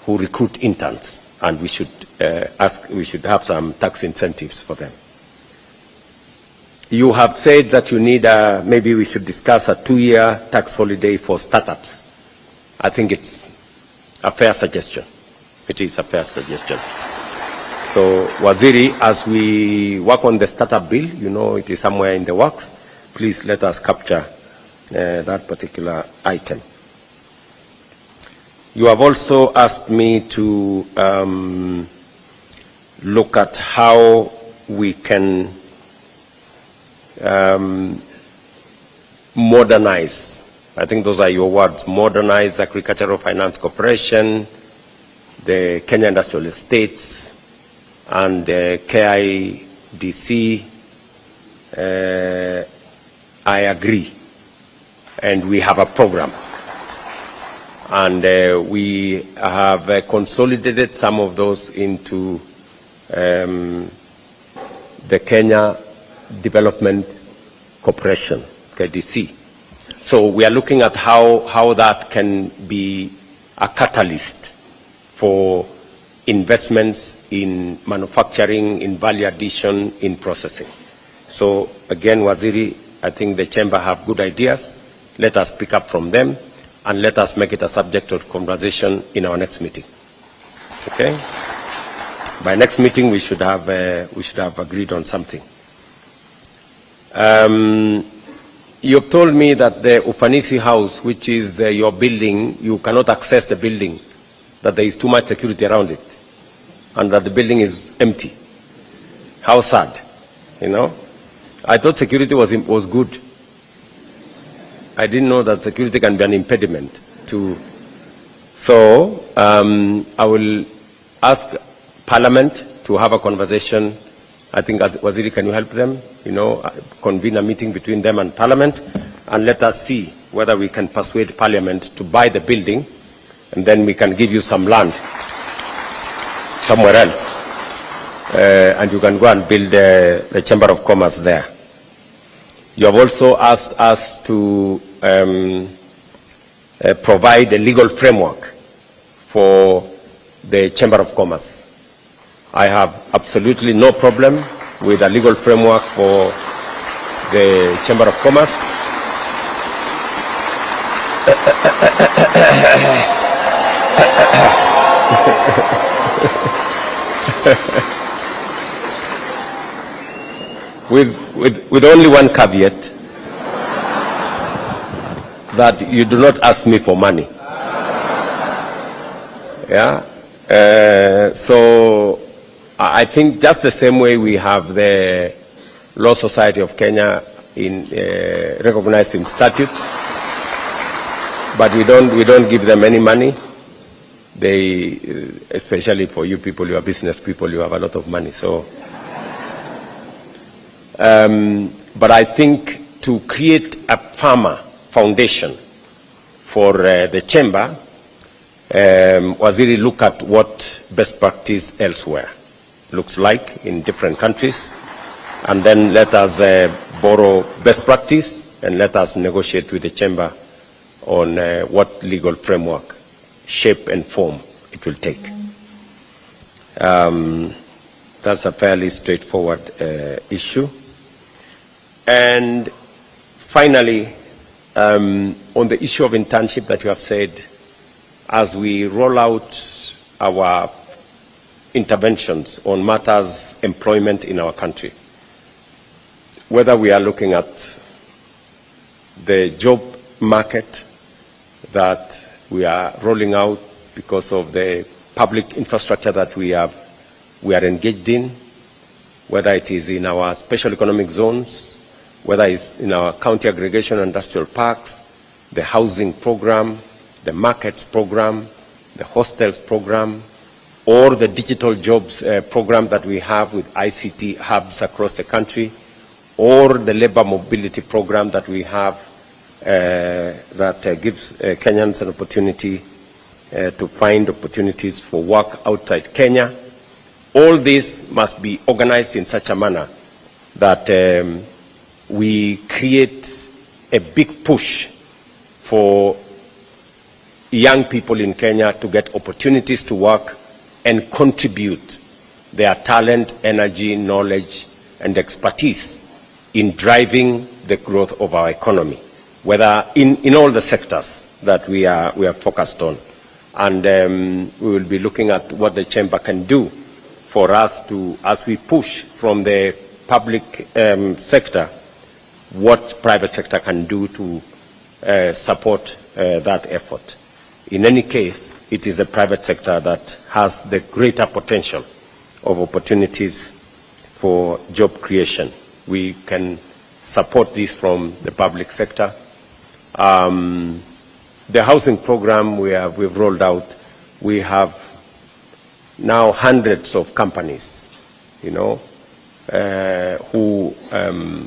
recruit interns, and we should have some tax incentives for them. You have said that you need maybe we should discuss a 2-year tax holiday for startups. I think it's a fair suggestion. It is a fair suggestion. So, Waziri, as we work on the startup bill, you know it is somewhere in the works, please let us capture that particular item. You have also asked me to look at how we can modernize, I think those are your words, modernize Agricultural Finance Corporation, the Kenya Industrial Estates, and KIDC. I agree. And we have a program. And we have consolidated some of those into the Kenya Development Corporation, KDC. So we are looking at how that can be a catalyst for investments in manufacturing, in value addition, in processing. So again, Waziri, I think the chamber have good ideas. Let us pick up from them and let us make it a subject of conversation in our next meeting. Okay? By next meeting, we should have agreed on something. You have told me that the Ufanisi house, which is your building, you cannot access the building, that there is too much security around it, and that the building is empty. How sad, you know? I thought security was good. I didn't know that security can be an impediment to. So I will ask Parliament to have a conversation. I think, Waziri, can you help them? You know, convene a meeting between them and Parliament, and let us see whether we can persuade Parliament to buy the building, and then we can give you some land somewhere else, and you can go and build the Chamber of Commerce there. You have also asked us to provide a legal framework for the Chamber of Commerce. I have absolutely no problem with a legal framework for the Chamber of Commerce. with only one caveat, that you do not ask me for money. Yeah. So I think just the same way we have the Law Society of Kenya recognized in statute, but we don't give them any money. They, especially for you people, you are business people, you have a lot of money. So, but I think to create a farmer foundation for the chamber, Waziri, look at what best practice elsewhere looks like in different countries, and then let us borrow best practice and let us negotiate with the chamber on what legal framework, shape and form it will take. That's a fairly straightforward issue. And finally, on the issue of internship that you have said, as we roll out our interventions on matters employment in our country, whether we are looking at the job market that we are rolling out because of the public infrastructure that we are engaged in, whether it is in our special economic zones, whether it's in our county aggregation industrial parks, the housing program, the markets program, the hostels program, or the digital jobs program that we have with ICT hubs across the country, or the labor mobility program that we have that gives Kenyans an opportunity to find opportunities for work outside Kenya. All this must be organized in such a manner that we create a big push for young people in Kenya to get opportunities to work and contribute their talent, energy, knowledge, and expertise in driving the growth of our economy, whether in all the sectors that we are focused on. And we will be looking at what the chamber can do for us to, as we push from the public sector, what private sector can do to support that effort. In any case, it is the private sector that has the greater potential of opportunities for job creation. We can support this from the public sector. The housing program we've rolled out, we have now hundreds of companies, who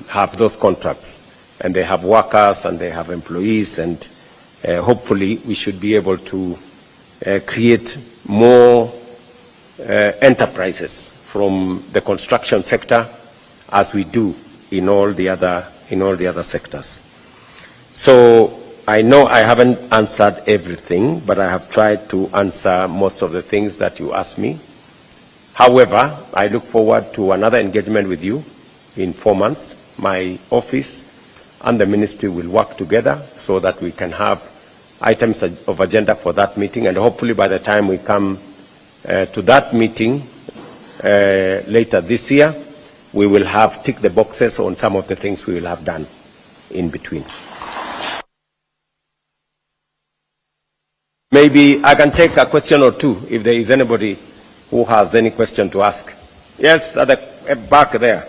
have those contracts, and they have workers and they have employees, and hopefully we should be able to create more enterprises from the construction sector, as we do in all the other sectors. So I know I haven't answered everything, but I have tried to answer most of the things that you asked me. However, I look forward to another engagement with you in 4 months. My office and the ministry will work together so that we can have items of agenda for that meeting, and hopefully by the time we come to that meeting later this year, we will have ticked the boxes on some of the things we will have done in between. Maybe I can take a question or two if there is anybody who has any question to ask. Yes, at the back there.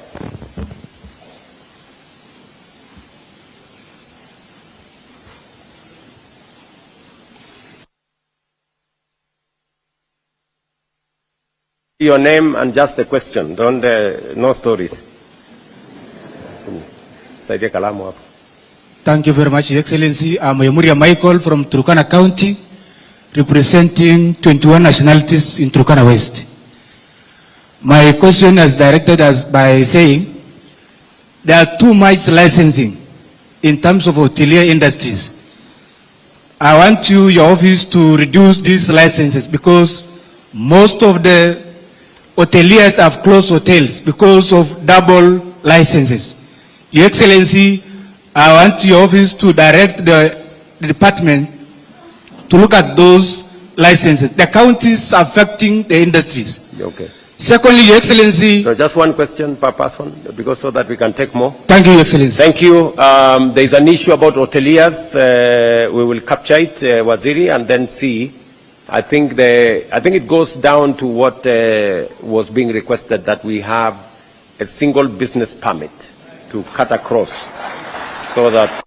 Your name and just the question. Don't no stories. Thank you very much, Your Excellency. I'm Yamuria Michael from Turkana County, representing 21 nationalities in Turkana West. My question is directed by saying there are too much licensing in terms of hotelier industries. I want your office to reduce these licenses because most of the hoteliers have closed hotels because of double licenses. Your Excellency, I want your office to direct the department to look at those licenses. The counties affecting the industries. Okay. Secondly, Your Excellency. So just one question per person, because so that we can take more. Thank you, Your Excellency. Thank you. There is an issue about hoteliers. We will capture it, Waziri, and then see. I think it goes down to what was being requested, that we have a single business permit to cut across, so that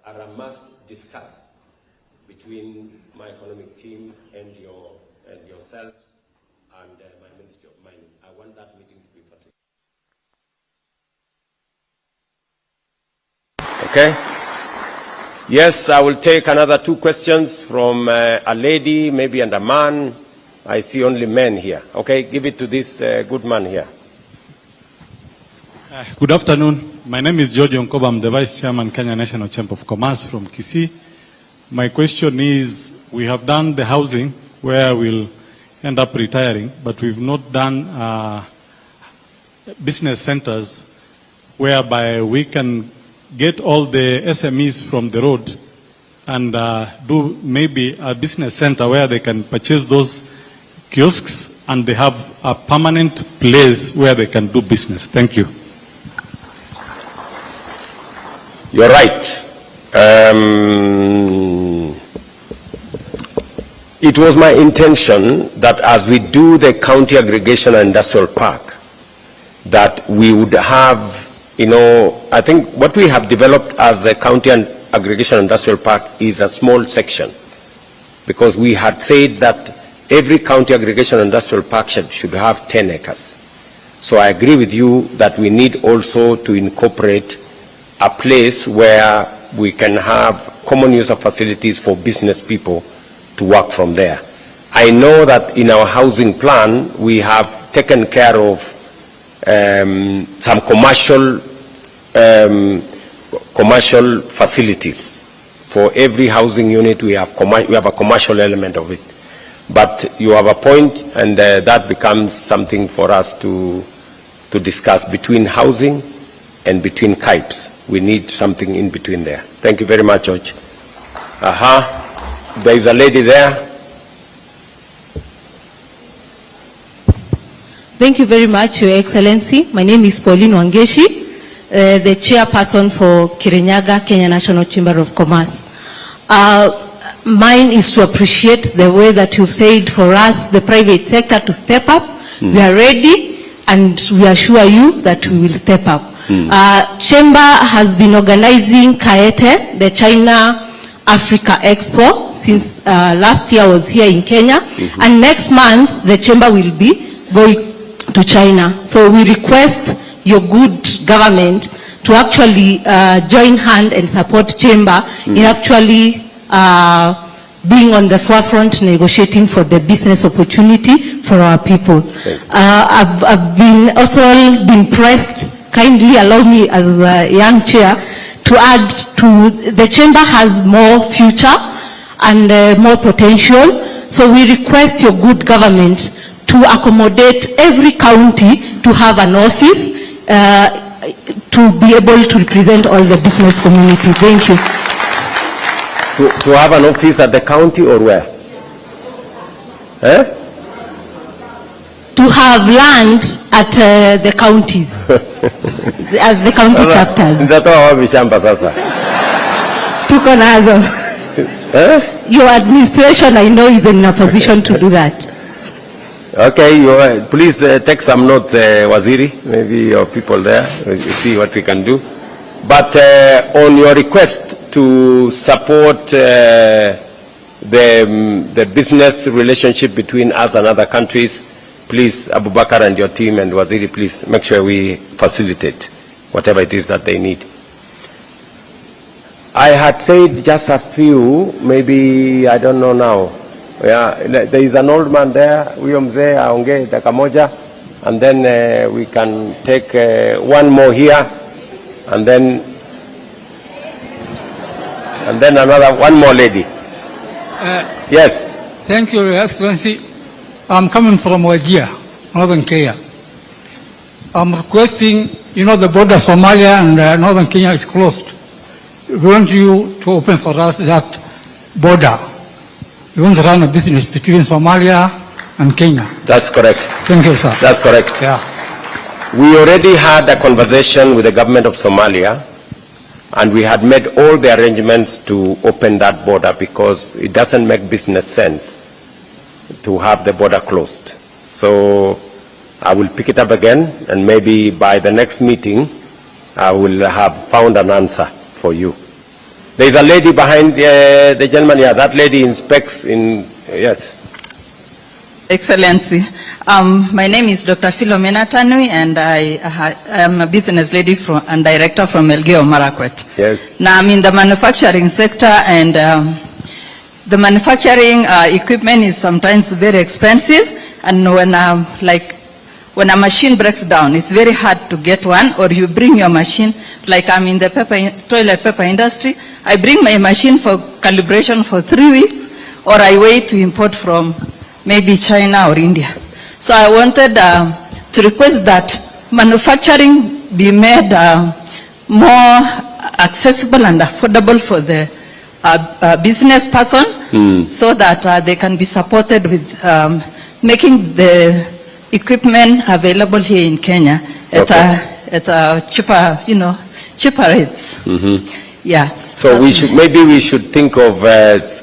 are a must discuss between my economic team and yourself and my Ministry of Mining. I want that meeting to be facilitated. Okay. Yes, I will take another 2 questions from a lady, maybe, and a man. I see only men here. Okay, give it to this good man here. Good afternoon. My name is George Onkoba. I'm the Vice Chairman, Kenya National Chamber of Commerce from Kisii. My question is, we have done the housing where we'll end up retiring, but we've not done business centers whereby we can get all the SMEs from the road and do maybe a business center where they can purchase those kiosks and they have a permanent place where they can do business. Thank you. You're right. It was my intention that as we do the county aggregation and industrial park, that we would have, I think what we have developed as the county and aggregation industrial park is a small section, because we had said that every county aggregation industrial park should have 10 acres. So I agree with you that we need also to incorporate a place where we can have common use of facilities for business people to work from there. I know that in our housing plan, we have taken care of some commercial facilities. For every housing unit, we have a commercial element of it. But you have a point, and that becomes something for us to discuss between housing and between KIPES. We need something in between there. Thank you very much, George. There is a lady there. Thank you very much, Your Excellency. My name is Pauline Wangeshi, the chairperson for Kirinyaga, Kenya National Chamber of Commerce. Mine is to appreciate the way that you've said for us, the private sector, to step up. We are ready, and we assure you that we will step up. Chamber has been organizing Kaete, the China Africa Expo, since last year was here in Kenya, and next month the Chamber will be going to China. So we request your good government to actually join hand and support Chamber in actually being on the forefront, negotiating for the business opportunity for our people. I've been pressed. Kindly allow me as a young chair to add to, the Chamber has more future and more potential. So we request your good government to accommodate every county to have an office to be able to represent all the business community. Thank you. To have an office at the county or where? To have land at the counties, at the county chapters. Tuko nazo. Your administration, I know, is in a position to do that. Okay, please take some notes, Waziri, maybe your people there, we'll see what we can do. But on your request to support the business relationship between us and other countries, please, Abubakar and your team and Waziri, please make sure we facilitate whatever it is that they need. I had said just a few, maybe, I don't know now. Yeah, there is an old man there, huyo mzee aongee dakika moja, and then we can take one more here, and then one more lady. Yes. Thank you, Your Excellency. I'm coming from Wajir, Northern Kenya. I'm requesting, the border Somalia and Northern Kenya is closed. We want you to open for us that border. We want to run a business between Somalia and Kenya. That's correct. Thank you, sir. That's correct. Yeah. We already had a conversation with the government of Somalia, and we had made all the arrangements to open that border because it doesn't make business sense to have the border closed. So I will pick it up again, and maybe by the next meeting, I will have found an answer for you. There is a lady behind the gentleman here. That lady inspects in, yes. Excellency, my name is Dr. Philomena Tanui, and I am a business lady and director from Elgeyo Marakwet. Yes. Now I'm in the manufacturing sector, and the manufacturing equipment is sometimes very expensive, and when a machine breaks down, it's very hard to get one, or you bring your machine, like I'm in the toilet paper industry, I bring my machine for calibration for 3 weeks, or I wait to import from maybe China or India. So I wanted to request that manufacturing be made more accessible and affordable for the business person, so that they can be supported with making the equipment available here in Kenya at a cheaper, cheaper rates. Yeah. So maybe we should think of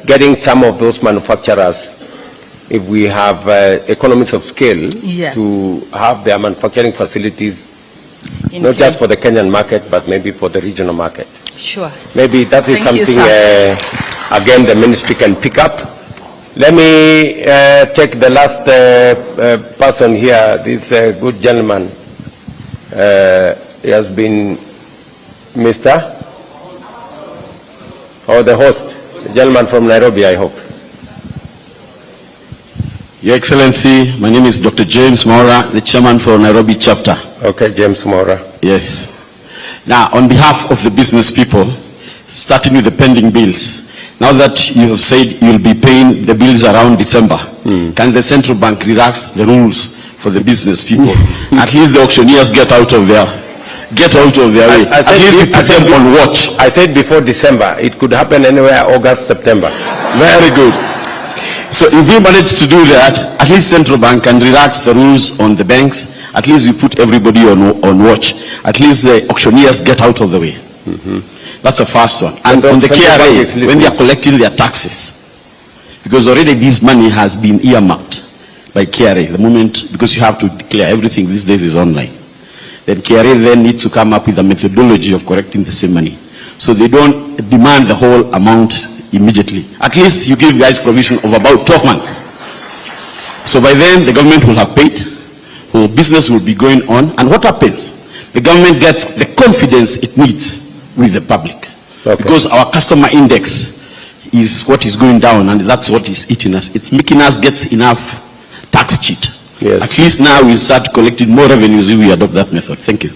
getting some of those manufacturers, if we have economies of scale, to have their manufacturing facilities not just for the Kenyan market, but maybe for the regional market. Sure. Maybe that is something, again, the ministry can pick up. Let me take the last person here, this good gentleman. He has been Mr. or the host, the gentleman from Nairobi, I hope. Your Excellency, my name is Dr. James Mora, the chairman for Nairobi chapter. Okay, James Mora. Yes. Now, on behalf of the business people, starting with the pending bills, now that you have said you'll be paying the bills around December, can the central bank relax the rules for the business people? At least the auctioneers get out of their way. At least put them on watch. I said before December. It could happen anywhere, August, September. Very good. So if we manage to do that, at least central bank can relax the rules on the banks. At least you put everybody on watch. At least the auctioneers get out of the way. That's the first one. And on the KRA, when they are collecting their taxes, because already this money has been earmarked by KRA, the moment, because you have to declare everything these days is online. Then KRA then needs to come up with a methodology of correcting the same money. So they don't demand the whole amount immediately. At least you give guys provision of about 12 months. So by then the government will have paid, whole business will be going on, and what happens? The government gets the confidence it needs with the public. Because our customer index is what is going down, and that's what is eating us. It's making us get enough tax cheat. Yes. At least now we'll start collecting more revenues if we adopt that method. Thank you.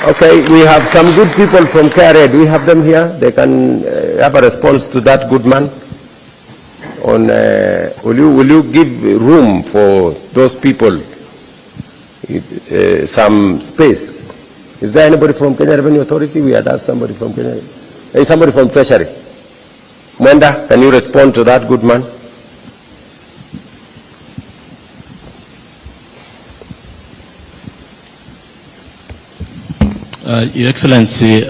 Okay, we have some good people from KRA. Do we have them here? They can have a response to that good man. On, will you give room for those people, some space? Is there anybody from Kenya Revenue Authority? We had asked somebody from Kenya. Hey, somebody from Treasury. Mwenda, can you respond to that good man? Your Excellency,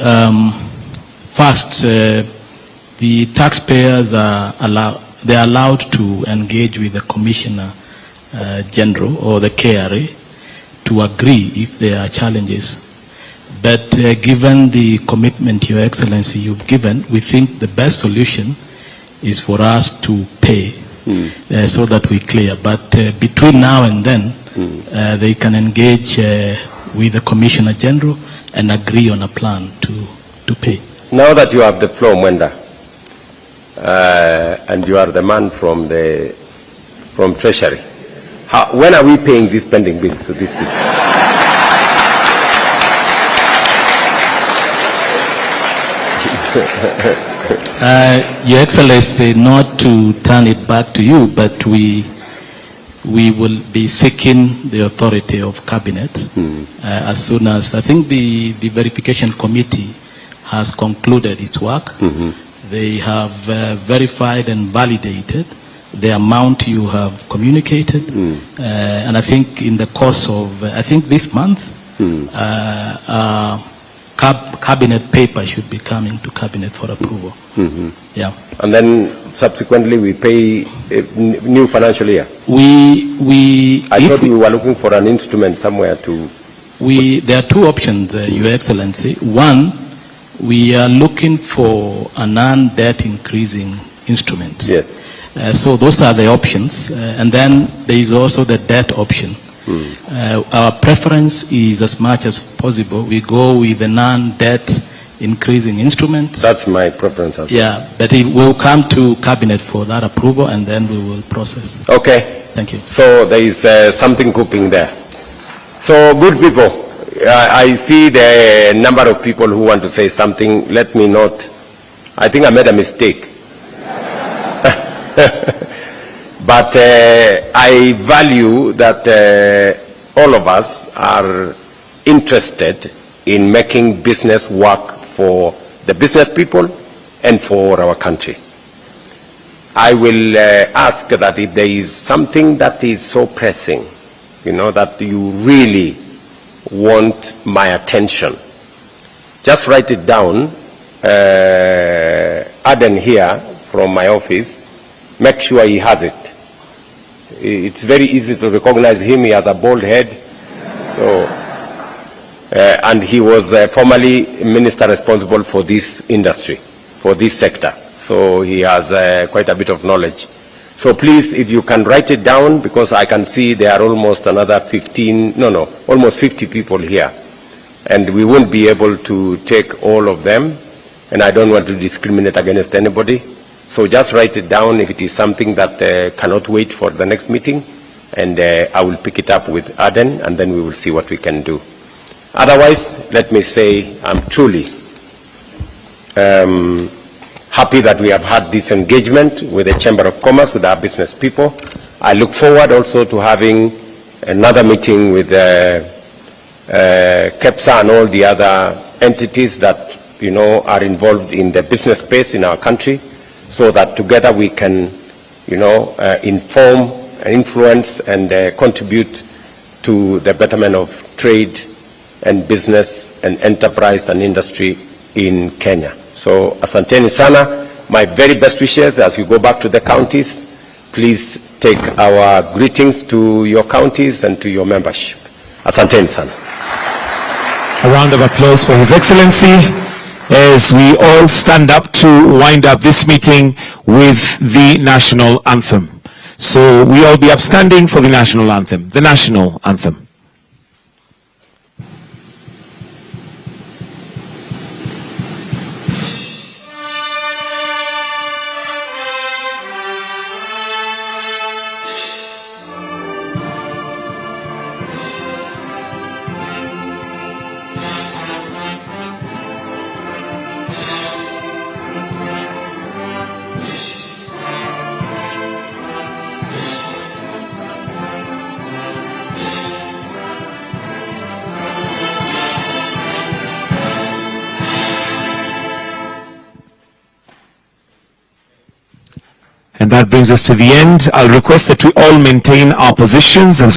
first, the taxpayers are allowed to engage with the Commissioner General or the KRA to agree if there are challenges. But given the commitment, Your Excellency, you've given, we think the best solution is for us to pay so that we clear. But between now and then, they can engage with the Commissioner General and agree on a plan to pay. Now that you have the floor, Mwenda, and you are the man from Treasury, when are we paying these pending bills to these people? Your Excellency, not to turn it back to you, but we will be seeking the authority of Cabinet as soon as, I think the verification committee has concluded its work. They have verified and validated the amount you have communicated. And I think in the course of, I think this month, Cabinet paper should be coming to Cabinet for approval. Yeah. And then subsequently we pay new financial year. I thought we were looking for an instrument somewhere to. There are two options, Your Excellency. One, we are looking for a non-debt increasing instrument. Yes. So those are the options. And then there is also the debt option. Our preference is, as much as possible, we go with the non-debt increasing instrument. That's my preference as well. Yeah, but it will come to Cabinet for that approval, and then we will process. Okay. Thank you. So there is something cooking there. So good people, I see the number of people who want to say something. Let me not. I think I made a mistake. But I value that all of us are interested in making business work for the business people and for our country. I will ask that if there is something that is so pressing, that you really want my attention, just write it down. Aden here from my office, make sure he has it. It's very easy to recognize him. He has a bald head. So, and he was formerly minister responsible for this industry, for this sector. So he has quite a bit of knowledge. So please, if you can write it down, because I can see there are almost another almost 50 people here. And we won't be able to take all of them. And I don't want to discriminate against anybody. So just write it down if it is something that cannot wait for the next meeting, and I will pick it up with Aden, and then we will see what we can do. Otherwise, let me say I'm truly happy that we have had this engagement with the Chamber of Commerce, with our business people. I look forward also to having another meeting with KEPSA and all the other entities that are involved in the business space in our country, so that together we can, inform and influence and contribute to the betterment of trade and business and enterprise and industry in Kenya. So, asanteni sana. My very best wishes as you go back to the counties. Please take our greetings to your counties and to your membership. Asanteni sana. A round of applause for His Excellency, as we all stand up to wind up this meeting with the national anthem. So we all be upstanding for the national anthem. The national anthem. And that brings us to the end. I'll request that we all maintain our positions as we